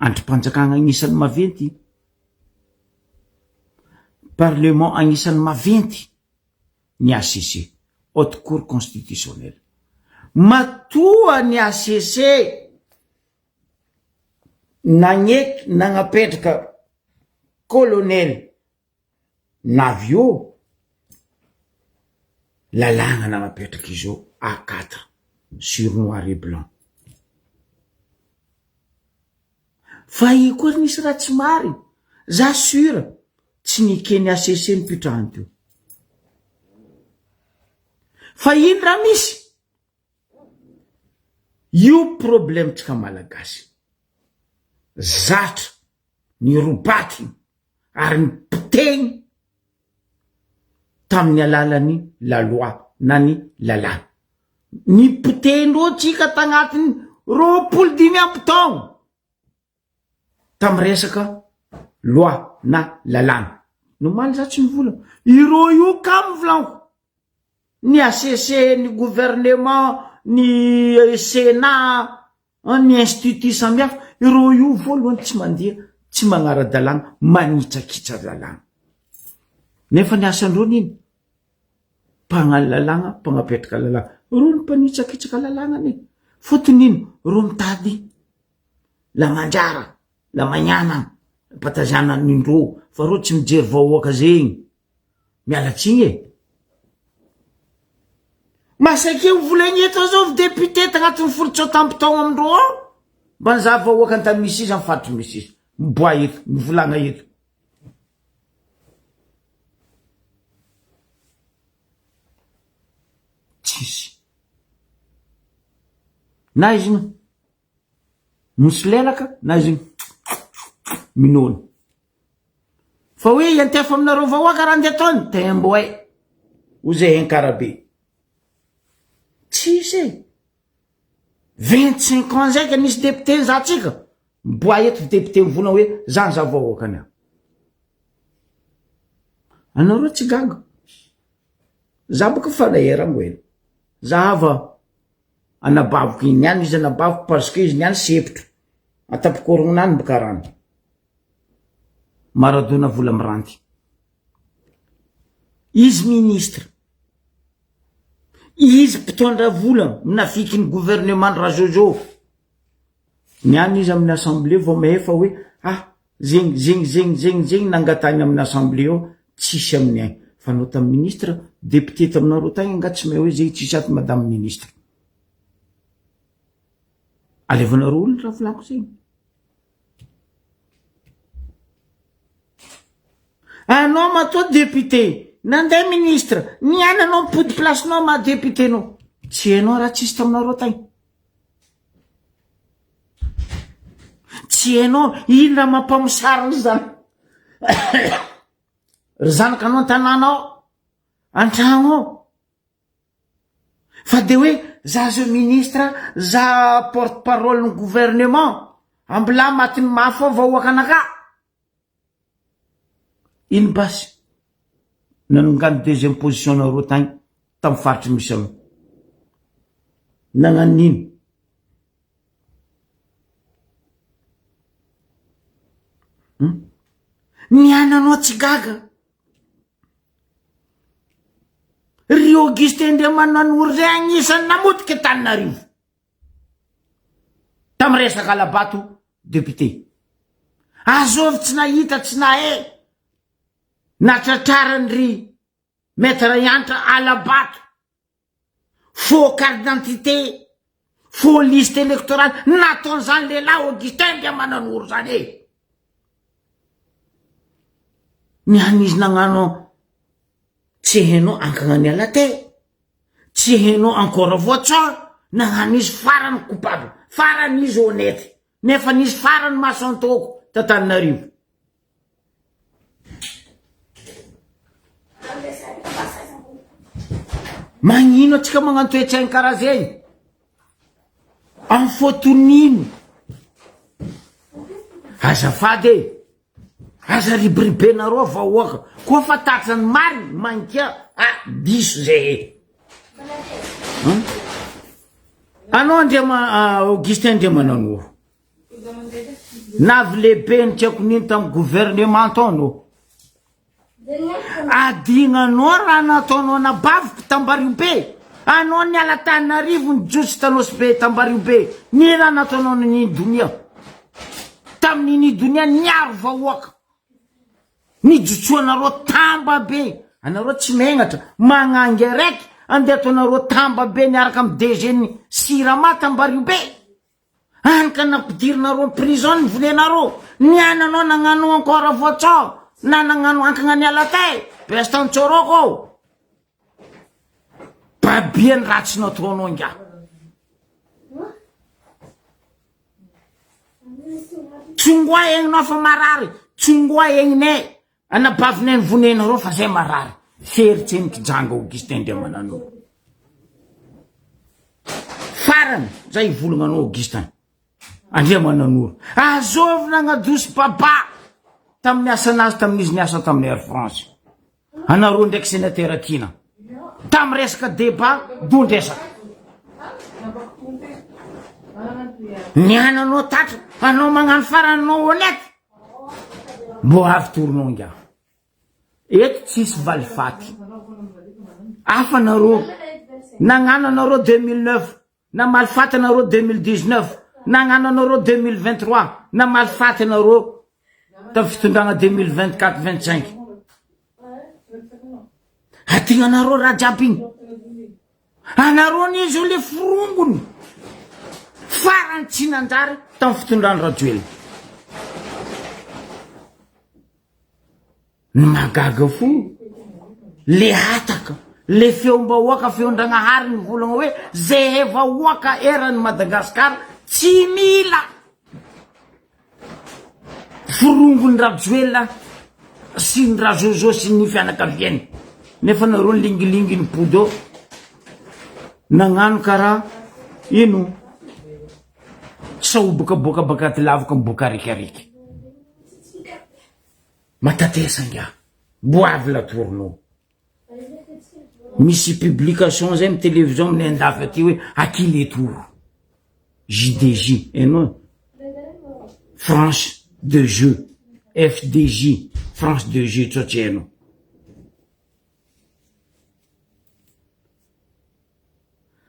andrim-panjakana agnisan'ny maventy, parlement agnisan'ny maventy ny ACC, haute cour constitutionnelle. Matoa ny ACC nagneky nagnapetraka colonel Navio lalàgna nagnapetraka izy io A4 sur noir et blanc. Fa i koa nisy raha tsy mariny, za sura tsy nikeny ACC ny pitrahany teo. Fa ino raha misy? Io problème tsika malagasy. Zatra ny robaty ary ny piteny tamin'ny alalany la loi na ny lalàna. Ny pitendreo tsika tagnatiny 25 taogno tamy resaka loi na lalàna. Nomaly za tsy mivola. Ireo io ka mivolanko. Ny ACC, ny gouvernement, ny Sénat, ny institut samihafa, ireo io voalohany tsy mandeha, tsy magnara-dalàna, manitsakitsa lalàna. Nefa ny asandreo nino? Mpagnano lalàna, mpagnapetraka lalàna. Ireo ny mpanitsakitsaka lalàna ne. Fotony ino? Ireo mitady la manjara, la magnana, patazana nindreo, fa ireo tsy mijery vahoaka zegny. Mialatsiny e. Masake volagny eto zao député tagnatin'ny folon-tsatam-potaogna amindreo ao. Banza vahoaka antany misy izy, amfatry misy izy. Miboa eto, mivolagna eto. Tsisy. Na izy ino misy lelaka, na izy ino minona. Fa hoe iantefa aminareo vahoaka raha ndeha ataony, tembo e. Oze henkarabe. Tsisy e. 25 ans zay ka nisy député za tsika. Miboa eto député mivona hoe zany za vahoaka nià. Anareo tsy gaga. Za boka fanahera ngoena. Za ava anabaviko iny niany izy anabaviko parce que izy niany sepitro. Atapokorongnany boka rano. Maradona vola miranty. Izy ministre. Izy mpitondra vola minafiky ny gouvernement raha Jojo. Niany izy amin'ny assemblée vao mehefa hoe zegny nangatany amin'ny assemblée ao tsisy amin'ny ainy. Fa anao tamin'ny ministre, député taminareo tagny nga tsy hoe zegny tsisy ato madame ministre. Alevanareo olona raha volako zegny. Anao matoa député, nandeha ministre, niany anao mipody placenao ma député nao. Tsy hainao raha tsisy taminareo tagny. Tsy hainao ino raha mampamusara zany. Ry zanaka anao an-tanànao, an-tragno ao. Fa de hoe za zo ministre, za porte-parole ny gouvernement, ambila matiny mafy ao vahoaka anaka. Ino basy nanongany deuxième position nareo tagny tamy faritry misy anao. Nagnano nino? Niany anao tsy gaga. Ry Augustin Ndriamananory zay agnisan'ny namotika Antananarivo. Tamy resaka Alabato, député. Azovy tsy nahita, tsy nahe. Natratrarany ry maître Yantra Alabato. Faux carte d'identité, faux liste électorale, nataon'izany lehilahy Augustin Ndriamananory zany e. Niany izy nagnano tsy hainao ankagnany alate, tsy hainao encore voatsao, nagnano izy farany coupable, farany izy honnête, nefa nisy farany masantoko t'Antananarivo. Magnino atsika magnano toetsainy karaha zegny? Amin'ny fotonino? azafady aza ribiribenareo vahoaka koa fa tatrany mariny mankia diso zay anao Augustin Andriamananoro navy lehibe ny tiako nino tamy gouvernement taonao adignanao raha nataonao nabaviky Tambariobe anao niala Tananarivo nijotso tanosy be Tambariobe ny raha nataonao ny donia tamin'ny donia niaro vahoaka nijotsoanareo tamba be anareo tsy megnatra magnangy araiky andeha ataonareo tamba be niaraka amy DG ny Sirama Tambariobe anika nampidirinareo prison ny volenareo niananao nagnano encore voatso na nagnano ankagna niala tay bestantsôroko babiany ratsy nataonao nga tsongoa egninao fa marary tsongoa egninay anabavinay ny vonenareo fa zay marary feritsenika janga Augustin Andriamananoro farany zay volagna anao Augustin Andriamananoro azovy nagnadosy baba tamin'ny asanazy tamin'izy niasa tamin'ny Air France anareo ndraiky sénateur Kina tamy resaka débat dondresaka niananao tatra anao magnano faranao honnête mbo avy toronao nga eto tsisy valifaty afa nareo nagnano anareo 2009 na malifaty anareo 2019 nagnano anareo 2023 na malifaty anareo tamy fitondragna 2024-25 atigna anareo raha jiaby igny anareo nizy o le firongony farany tsy nanjary tamy fitondrany Rajoelina ny magaga fo le hataka le feom-bahoaka feon-dragnahary ny volagna hoe zay vahoaka eran'ny Madagasikara tsy mila firongony Rajoelina sy ny Rajojo sy ny fianakaviany nefa nareo ny lingilingy ny podo nagnano karaha ino saobokaboka baka ty lavaka miboka arikariky matatesanga boavy latorinao misy publication zay amy télévision amin'ny andafy aty hoe Akiletoro JDJ hainao France de jeu FDJ France de jeu tsotra hainao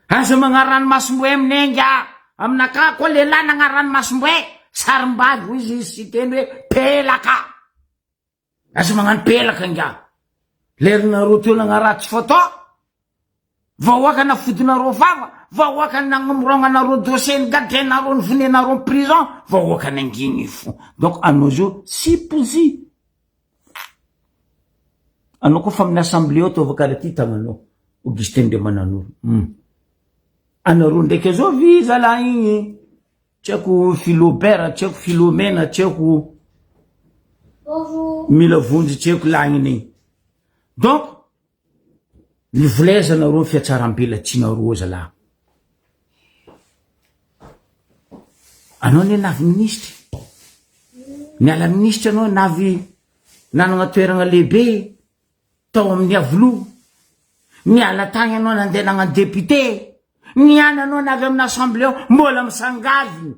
aza magnarano masimboe aminay nga aminaka koa lehilahy nagnarano masimboe sarim-bady ho izy sy teny hoe pelaka aza magnano pelaka nga lerinareo teo nagnaratsy photo vahoaka nafodinareo vava vahoaka nagnamorognanareo dossier gadrenareo ny vonenareo ny prison vahoaka nanginy fo donc anao zao sipozy anao koa fa amin'ny assemblée ao taova karaha ty tagnanao Augustin Andriamananoro anareo ndraiky zao vi zalahy igny tsy haiko Philobert tsy haiko Philomena tsy haiko mila vonjy tsy haiko lagniny donc nivoleza nareo fiatsaram-bela tsinareo zalahy anao ne navy ministry niala ministry anao navy nanagna toeragna lehibe tao amin'ny avilo niala tagny anao nandeha nagnano député niana anao navy amin'ny assemblée ao mbola misangavy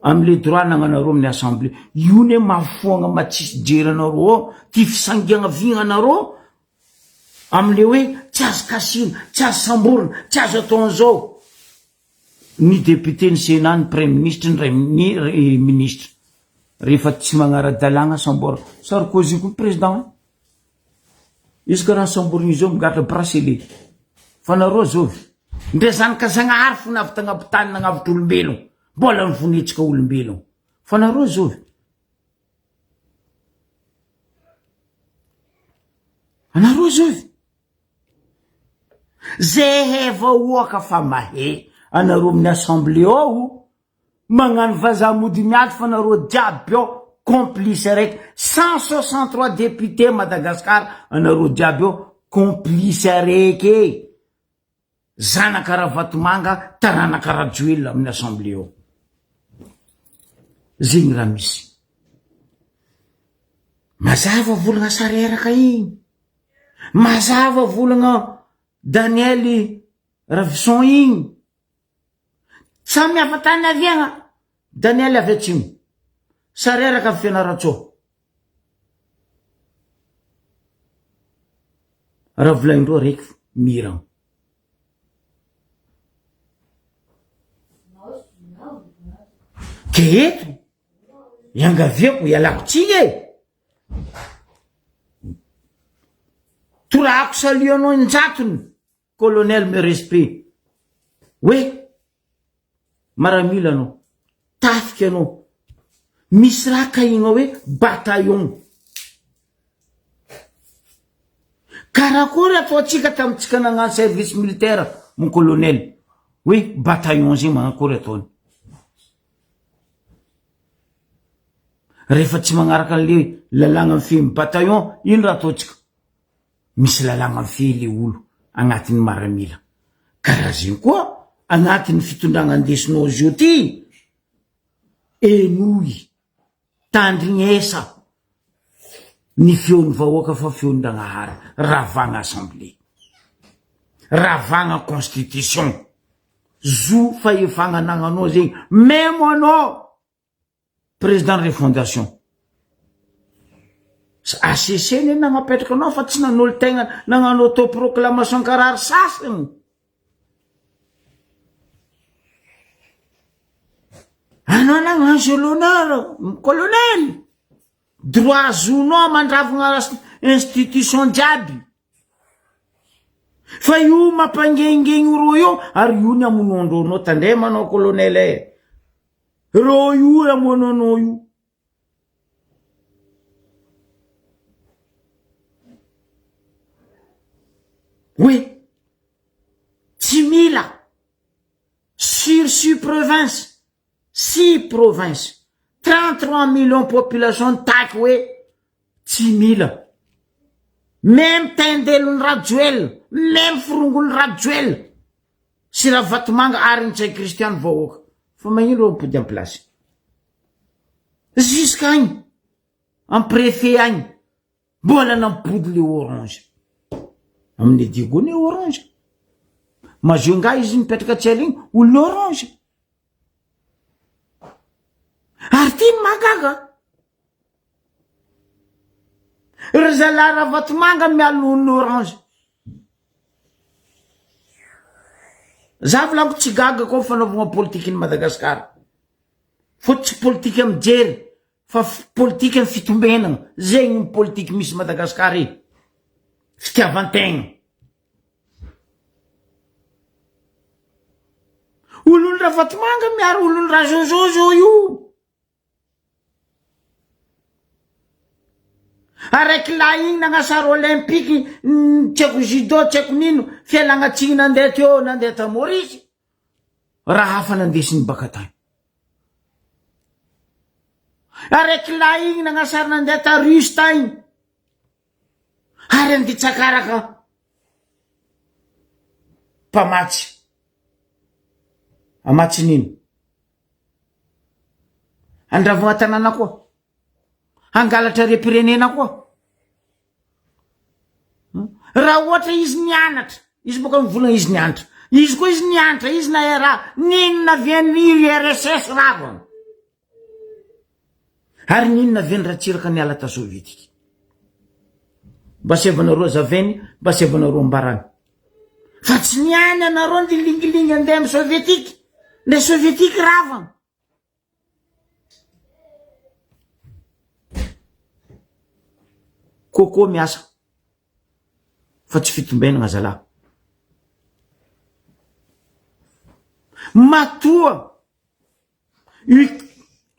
am'le droit nagnanareo amin'ny assemblée io ne mafoagna matsisy jeranareo ty fisangiagna vignanareo am'le hoe tsy azo kasina tsy azo samborona tsy azo ataon'izao ny député ny sénat ny premier ministre ny ministre rehefa tsy magnara-dalàgna sambora Sarkozy koa président izy ka raha samboriny izao migatra bracelet fa nareo zao ndre zanaka zagnahary fo navy tagnampitany nagnavitra olombelogno mbola nivonetsika olombelogno fa nareo zao anareo zao zay vahoaka fa mahe anareo amin'ny assemblée ao magnano vazaha mody miady fa nareo jiaby ao complice araiky 163 députés Madagascar anareo jiaby ao complice araiky zanaka Ravatomanga taranaka Rajoelina amin'ny assemblée ao zegny raha misy mazava volagna sareraka igny mazava volagna Daniely Ravison igny samy afatany aviagna Daniely avy atsimo sareraka avy Fianaratsoa raha volaindreo reky miragna ke eto iangaviako ialako tsika e torako salianao injatony colonel me respect hoe maramila anao tafika anao misy raha kaigna hoe bataillon karakory ataotsika tamitsika nagnano service militaire mon colonel hoe bataillon zay magnakory ataony rehefa tsy magnaraka an'le lalagna mifehy bataillon ino raha ataotsika misy lalagna mifehy le olo agnatin'ny maramila karaha zay koa agnatin'ny fitondragna andesinao zio ty enoy tandrignesa ny feon'ny vahoaka fa feon-dragnahary ravagna assemblée ravagna constitution zo faefagna anagnanao zegny même anao président de fondation ACC ny nagnapetraka anao fa tsy nanolo tegna nagnano autoproclamation karary sasany anao nagnano l'honneur colonel droit azonao mandravagna institution jiaby fa io mampangengegny ro io ary io ny amonondronao tandremanao colonel e ro io amononao io oui tsy mila sur province 6 province 33 millions population taky hoe tsy mila même tendelony rajoel même firongony rajoel sy raha vatomanga ary nitsay Kristiany vahoaka fa magnino ro mipody en place jusqu'agny en préfet agny mbola nampody le orange amin'ny digony orange mazionga izy mipetraka tseligny olony orange ary ty magaga ry zalara vatomanga mialon'ny orange za volako tsy gaga koa fanaovagna politiky ny Madagasikara fô tsy politiky amy jery fa politiky amy fitombenagna zegny ny politiky misy Madagasikara e fitiavantegna olony raha vatomanga miaro olony raha zozozo io araiky la igny nagnasara olympique tseko judo tseko nino fialagnatsiny nandeha teo nandeha ta Maurice raha hafa nandesiny baka tany araiky la igny nagnasara nandeha ta Russe tany ary anditsakaraka mpamatsy amatsy nino andravagna tanàna koa angalatra repirenena koa raha ohatra izy nianatra izy boka mivolagna izy nianatra izy koa izy nianatra izy na raha ninona vian'ny URSS ravagna ary ninona viany ratsiraka ny ala ta sovietika mba sevanareo zaveny mba sevanareo mbarany fa tsy niany anareo ndilingilingy andeha amy sovietika le sovietika ravagna koko miasa fa tsy fitombenagna zala matoa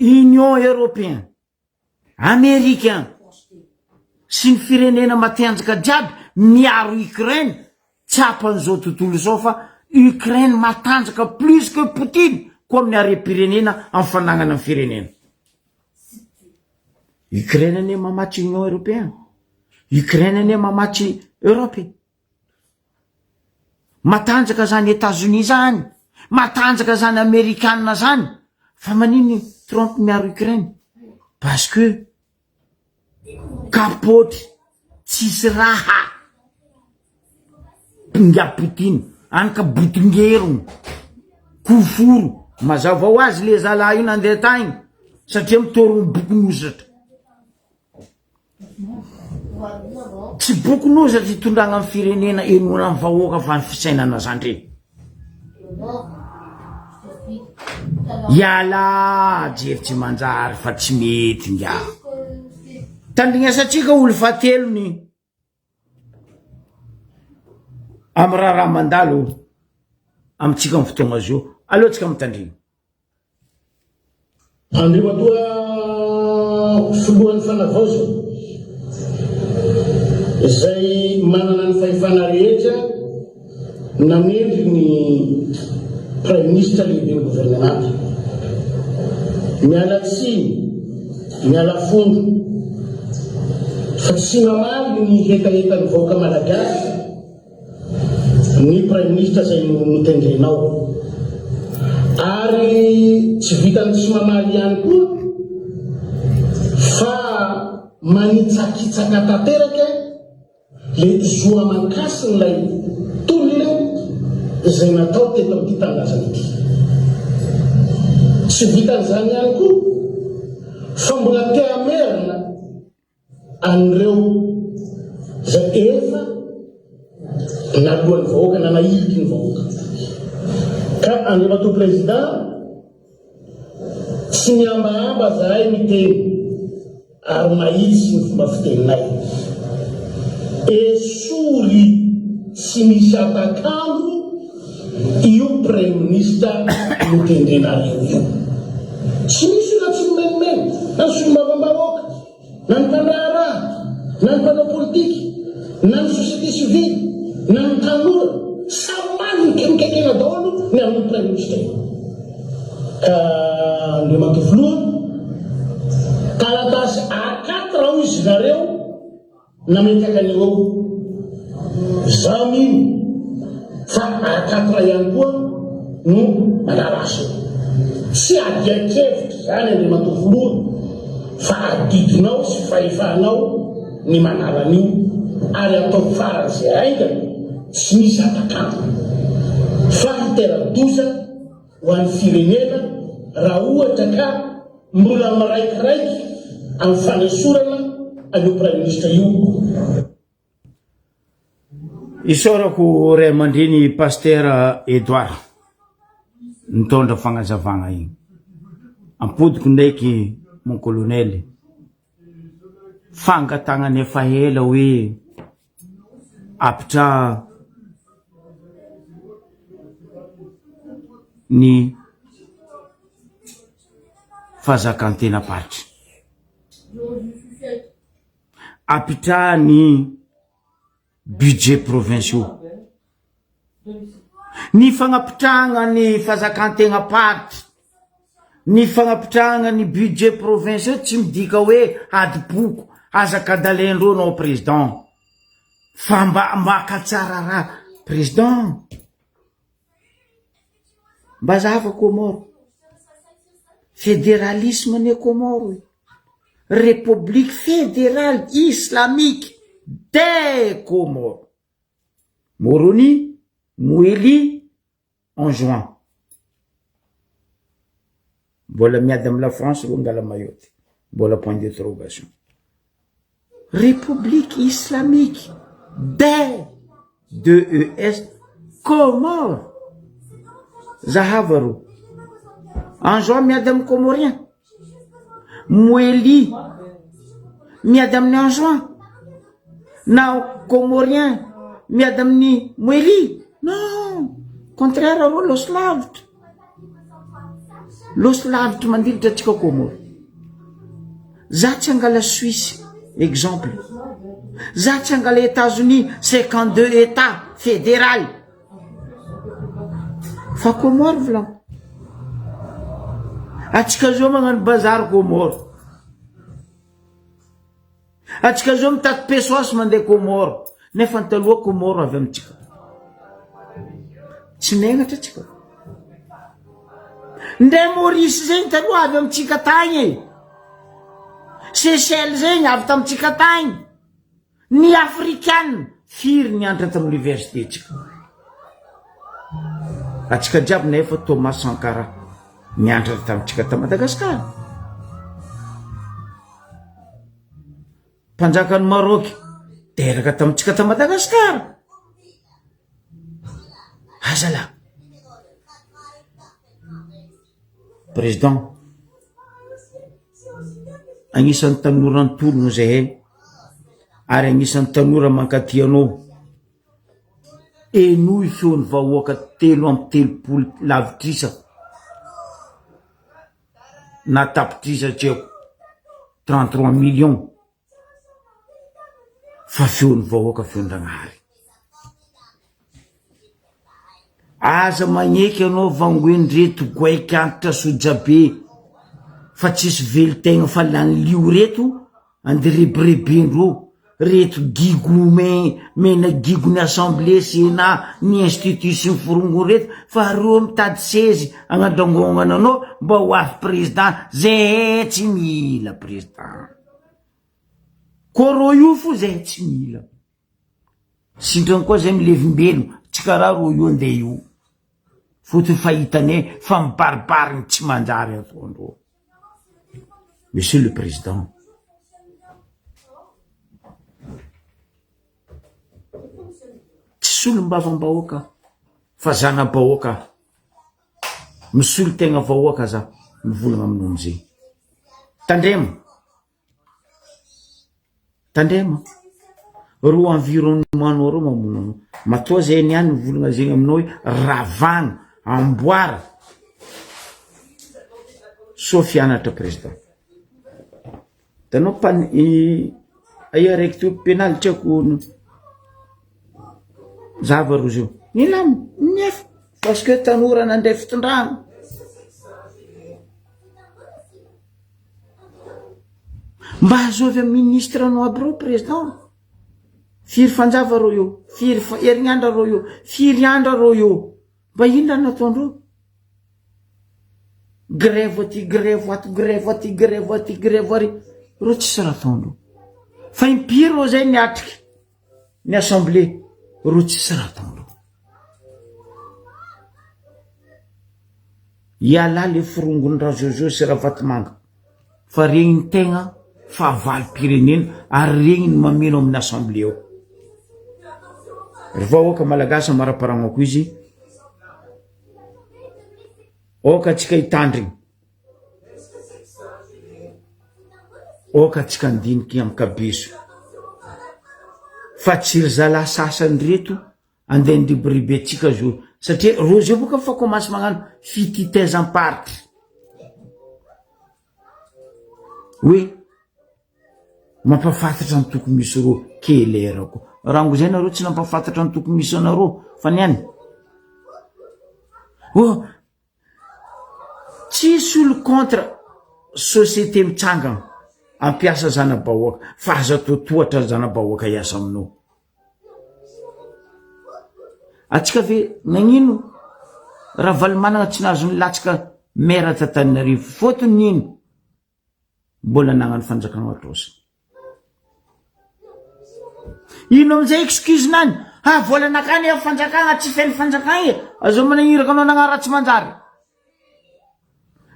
Union Européenne Américain sy ny firenena matanjaka jiaby miaro Ukraine tsapan'izao tontolo zao fa Ukraine matanjaka plus que Poutine koa amin'ny are-pirenena amin'ny fanagnana amin'ny firenena Ukraine ane mamatsy Union Européenne Ukraine ane mamatsy Europe matanjaka zany États-Unis zany matanjaka zany Amerikanina zany fa maniny trompe miaro Ukraine parce que kapoty tsisy raha pinga Poutine anka botingerony koforo mazava ho azy le zalahy io nandeha tagny satria mitorogny bokon'ozatra tsy bokon'ozatra hitondragna amin'ny firenena enona amin'ny vahoaka fa ny fisainana zandre iala jeritsy manjary fa tsy mety nga tandrignasatsika olo fatelony amy raha mandalo amitsika amin'ny fotoagna zio alohatsika mitandrigna Andriamatoa filohan'ny fanavaozo izay manana ny fahefana rehetra namendry ny prime ministre lehibe ny gouvernement miala tsiny miala fondo fa tsy mamaly ny hetaheta ny vahoaka malagasy ny prime ministre zay notendrenao ary tsy vitany tsy mamaly ihany koa fa manitsakitsaka tanteraka le zoa mankasiny lay tolona zay natao teto amin'ity tanindrazana ity tsy vitan'izany ihany koa fa mbola te amerina an'ireo zay efa nalohan'ny vahoaka na nailiky ny vahoaka ka Andriamatoa président tsy miambaamba zahay miteny ary mahitsy ny fomba fiteninay esory tsy misy atakandro io prime ministre notendrenareo io tsy misy na tsy nomenimeny na ny solombavam-bahoaka na ny mpandraharaha na ny mpanao politiky na ny société civile na ny tanora samany mikemikekena daholo ny amin'ny prime ministre ka Andriamatoa filoha taratasy A4 ao izy zareo nametaka-neo ao za mino fa A4 ihany koa no manaraso tsy adiakevitra zany Andriamatoa filoha fa adidinao sy fahefanao ny manaran'io ary atao faran'izay aingana tsy misy atakandro fa hitera-doza ho an'ny firenena raha ohatra ka mbola miraikiraiky amin'ny fanesorana an'io prime ministre io isorako ray aman-dreny Pasteur Edouard nitondra fagnazavagna igny ampodiko ndraiky mon colonel fangatagna efa ela hoe apitra ny fazakantena paritra apitra ny budget provinciaux ny fagnapitrahana ny fazakantena paritra ny fagnapitrahana ny budget provinciaux tsy midika hoe adiboko azakadalendreo nao président fa makatsara raha président mba zava Comore fédéralisme ne Comore république fédérale islamique des Comores Moroni Moueli en juin mbola miady amy la France ro ngala mayoty mbola point d'interrogation république islamique des DES Comores Zahavaro en juin miady amy Comorien Moueli miady amin'ny en juin na Comorien miady amin'ny Moueli non contraire ro los lavitra mandilitra atsika Comore za tsy angala Suisse exemple za tsy angala États-Unis 52 états fédéral fa Comore vla atsika zao magnano bazary Comore atsika zao mitaty pesoasy mandeha Comore nefa ny taloha Comore avy amitsika tsy menatra atsika ndray Maurice zegny taloha avy amitsika tagny Seychelles zegny avy tamitsika tagny ny africaine firy nianatra tamin'ny université tsika atsika jiaby nefa Thomas Sankara nianatra tamitsika ta Madagasikara mpanjakan'ny Maroc teraka tamitsika ta Madagasikara azala président agnisan'ny tanora ntologno zahay ary agnisan'ny tanora mankaty anao enoy feony vahoaka 3 lavitrisa na tapitrisa tseko 33 millions fa feony vahoaka feon-dragnahary aza magneky anao vangoendreto goaiky antitra sojabe fa tsisy veli-tegna fa lany lio reto andirebirebendro reto gigome mena gigony assemblée sénat ny institution forongo reto fa reo mitady sezy agnandrangonana anao mba ho avy président zay tsy mila président ko ro io fo zay tsy mila sindrany koa zay milevimbelo tsy karaha ro io andeha io fotony fahitane fa mibaribariny tsy manjary ataondro monsieur le président tsy solom-bavambahoaka fa zana-bahoaka misolo tegna vahoaka za mivolagna aminao amizay tandrema ro environnement ro mamono matoa zay niany mivolagna zegny aminao hoe ravagna amboara so fianatra président tanao aia raiky teo pénal tiako zava rozy io nilamy nefa parce que tanora nandray fitondragna mba azovy amin'ny ministre anao aby reo président firy fanjava ro io firy herignandra ro io firy andra ro io mba inona nataondreo grève aty grève aty grève aty grève aty grève ary ro tsisy raha ataondreo fa impiry ro zay niatriky ny assemblée ro tsisy raha ataondreo iala le firongony raha jojo sy raha vatimanga fa regny ny tegna fa valim-pirenena ary regny ny mameno amin'ny assemblée ao rehefa oka malagasy maraparagno ako izy oka atsika hitandrigny oka atsika andiniky amin'ny kabeso fa tsy ry zala sasany reto andeha niribiribe atsika zo satria rozy eo boka fa komansy magnano fititaizampariky hoe mampafantatra ny tokony misy ro kelerako rango zay nareo tsy nampafantatra ny tokony misy anareo fa niany tsisy olo contre société mitsangana ampiasa zana-bahoaka fa aza totoatra ny zana-bahoaka hiasa aminao atsika ve nagnino raha valimanana tsy nahazo ny latsika mera Tananarivo fotony nino mbola nagnano fanjakana atrosy ino amizay excuse nany vola nakany a fanjakana tsy feny fanjakana azo managniraka anao nagnara tsy manjary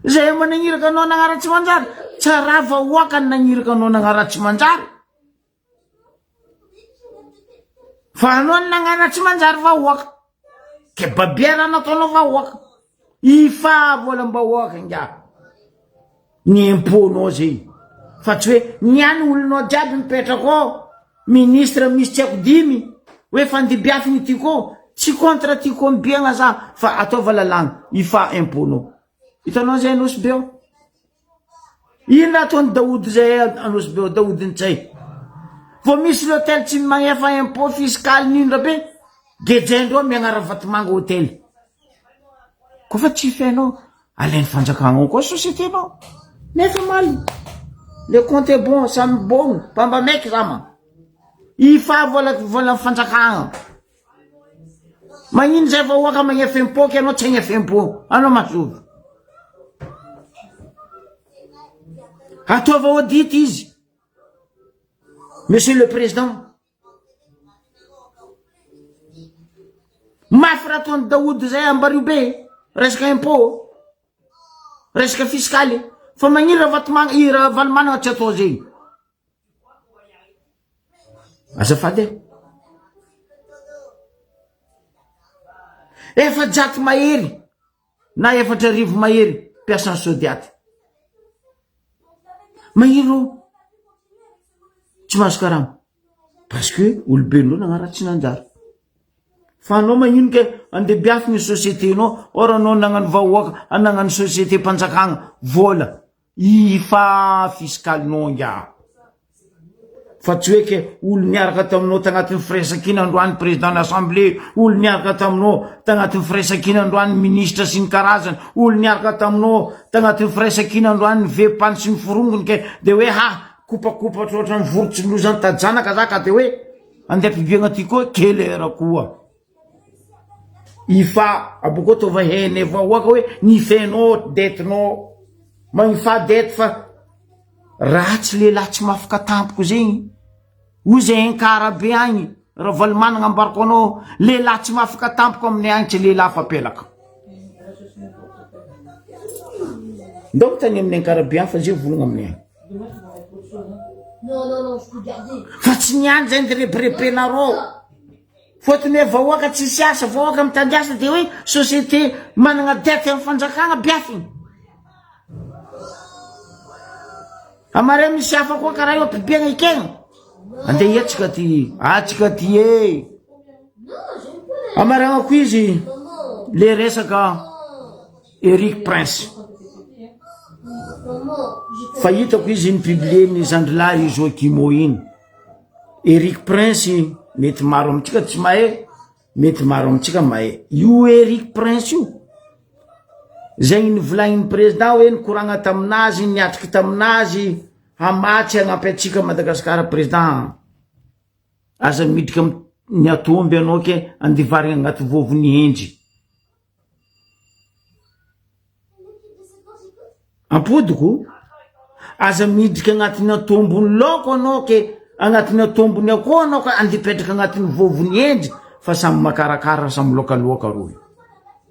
zay managniraka anao nagnara tsy manjary tsara vahoaka ny nagniraka anao nagnara tsy manjary fa anao ny nagnara tsy manjary vahoaka ke babiara nataonao vahoaka ifa volam-bahoaka nga ny imponao zay fa tsy hoe niany olonao jiaby mipetraka ao ministre misy tsy ako 5 hoe fandibiafiny tiako tsy contre tiako mibiagna za fa ataova lalagna ifa imponao hitanao zay anosy beo ino ataony Daoud zay anosy beo Daoud Ntsay vo misy l'hôtel tsy magnefa impôt fiscal nindra be gejendreo miagnara vatimanga hôtel kofa tsy fenao alainy fanjakana koa société nao nefa maly le compte est bon samy bon pamba meky zama ifa vola fanjakana magnino zay vahoaka magnefa impôt ke anao tsy agnefa impôt anao masovy Ataova audit izy. Monsieur le Président. Mafy raha ataony Daoud zay Ambario be, resaka impôt, resaka fiskaly. Fa magnino raha vatomagna, raha valomanana tsy atao zegny. Azafady efa-jato mahery na 4,000 mahery mpiasan'ny sodiaty. Magnino tsy mahazo karama? Parce que olombelonao nagnaratsy nanjara. Fa anao magnino ke andeha biafy ny société nao, or anao nagnano vahoaka, nagnano société mpanjakagna vola ifa fiskalinao nga. Fa tsy hoe ke olo niaraka taminao tagnatin'ny firaisan-kina androany président d'assemblée, olo niaraka taminao tagnatin'ny firaisan-kina androany ministre sy ny karazany, olo niaraka taminao tagnatin'ny firaisan-kina androany vepany sy ny forongony ke de hoe kopakopa ohatrany vorotsy ny lozany tajanaka zaka de hoe andeha pibiagna ty koa kelera koa. Ifa aboko tova hene vahoaka hoe nifenao detinao magnifa dety fa ratsy lehilahy tsy mafaka tampoko zegny. Hoy zay enkara be agny raha valomanagna ambarako anao lehilahy tsy mafaka tampoko aminay agny tsy lehilahy fampelaka. Ndao tany amin'ny enkara be agny fa zay volagna aminay agny. Fa tsy niany zay ndireberebenareo. Fotony hoe vahoaka tsisy asa, vahoaka mitandy asa de hoe société managna dety amin'ny fanjakagna biafy. Amare misy hafa koa karaha io ampibiagna ikegna. Andeha hiatsika ty, atsika ty e. Amaragna koa izy le resaka Eric Prince. Fa hitako izy nipiblie ny zandrilahy Joachimo iny. Eric Prince mety maro amitsika tsy mahay, mety maro amitsika mahay. Io Eric Prince io zay nivolagnin'ny président hoe nikoragna taminazy, niatriky taminazy hamatsy hagnampy atsika Madagasikara président. Aza midika ny atomby anao ke andivarigna agnaty vovony hendry. Ampodiko aza midika agnatin'ny atombony loko anao ke agnatin'ny atombony akoho anao ka andipetraka agnatin'ny vovony hendry fa samy makarakara samy lokaloka roy.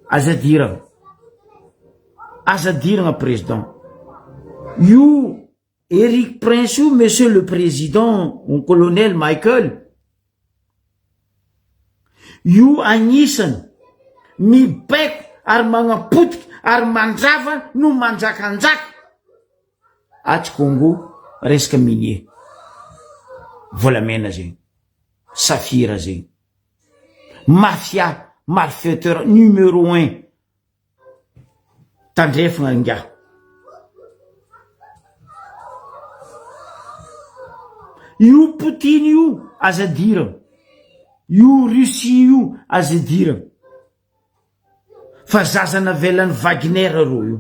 Aza diragna président. Io Eric Prince io, monsieur le président, mon colonel Michael, io agnisany mibaiko ary magnapotiky ary mandrava no manjakanjaka aty Congo resaka minier. Volamena zegny, safira zegny, mafia malfaiteur numéro 1 tandrefagna nga. Io Poutine io aza diragna, io Russie io aza diragna, fa zaza navelany Wagner ro io.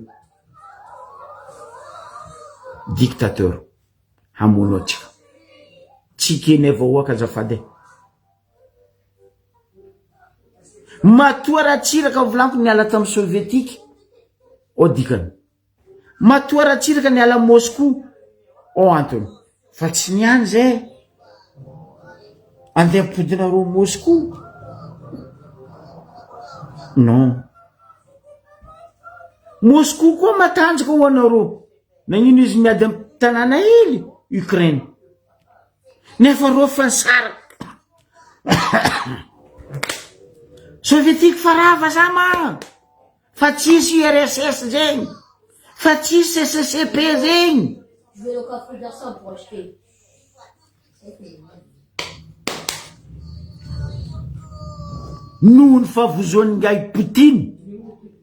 Dictateur hamono atsika tsy keny vahoaka azafady. Matoa raha tsiraka volaniko niala tamin'ny soviétique o dikany, matoa raha tsiraka niala Moscou o antony. Fa tsy niany zay andeha apodina ro Moscou. Non, Moscou koa matanjaka ho anareo. Nagnino izy miady amin'ny tanàna hely Ukraine nefa ro fa nisaraka soviétique farava sama. Fa tsisy URSS zegny, fa tsisy SSCP zegny. Je vais au café d'Arsan pour acheter. Noho ny fahavozoan'ny ngai Poutine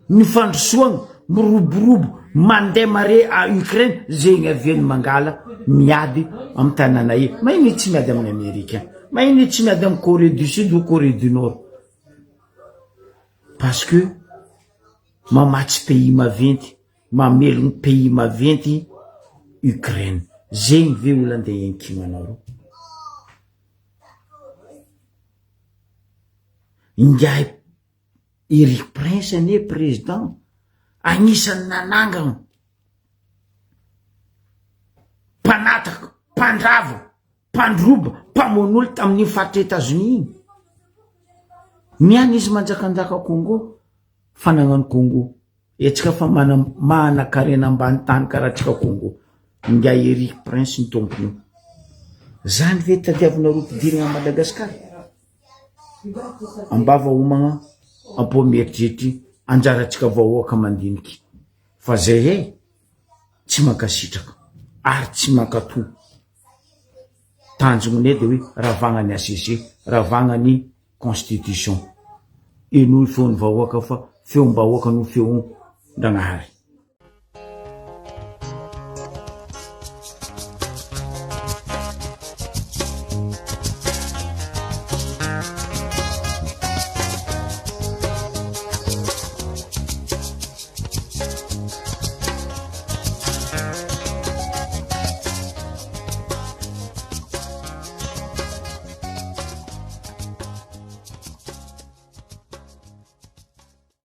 ny fandrosoagna miroborobo mandeha mare a Ukraine zegny aviany mangala miady amin'ny tanàna e. Magnino tsy miady amin'ny Américain, magnino tsy miady amin'ny Corée du Sud ou Corée du Nord? Parce que mamatsy pays maventy, mamelogny pays maventy Ukraine. Zegny ve olo andeha enkimanao? Ingay Eric Prince ane président agnisan'ny nanangana mpanataka, mpandrava, mpandroba, mpamon'olo tamin'ny faritra États-Unis iny. Niany izy manjakanjaka Congo, fanagnano Congo. Etsika fa mana karena ambany tany karahatsika Congo. Nga Eric Prince ny tompony. Zany ve tadiavina roampidirana Madagasikara? Ambava homagna ampomieritreritry anjaratsika vahoaka mandiniky. Fa zay tsy mankasitraka ary tsy mankatoa. Tanjogny de hoe ravagna ny ACC, ravagna ny constitution. Eno feon'ny vahoaka fa feom-bahoaka no feon-Ndragnahary.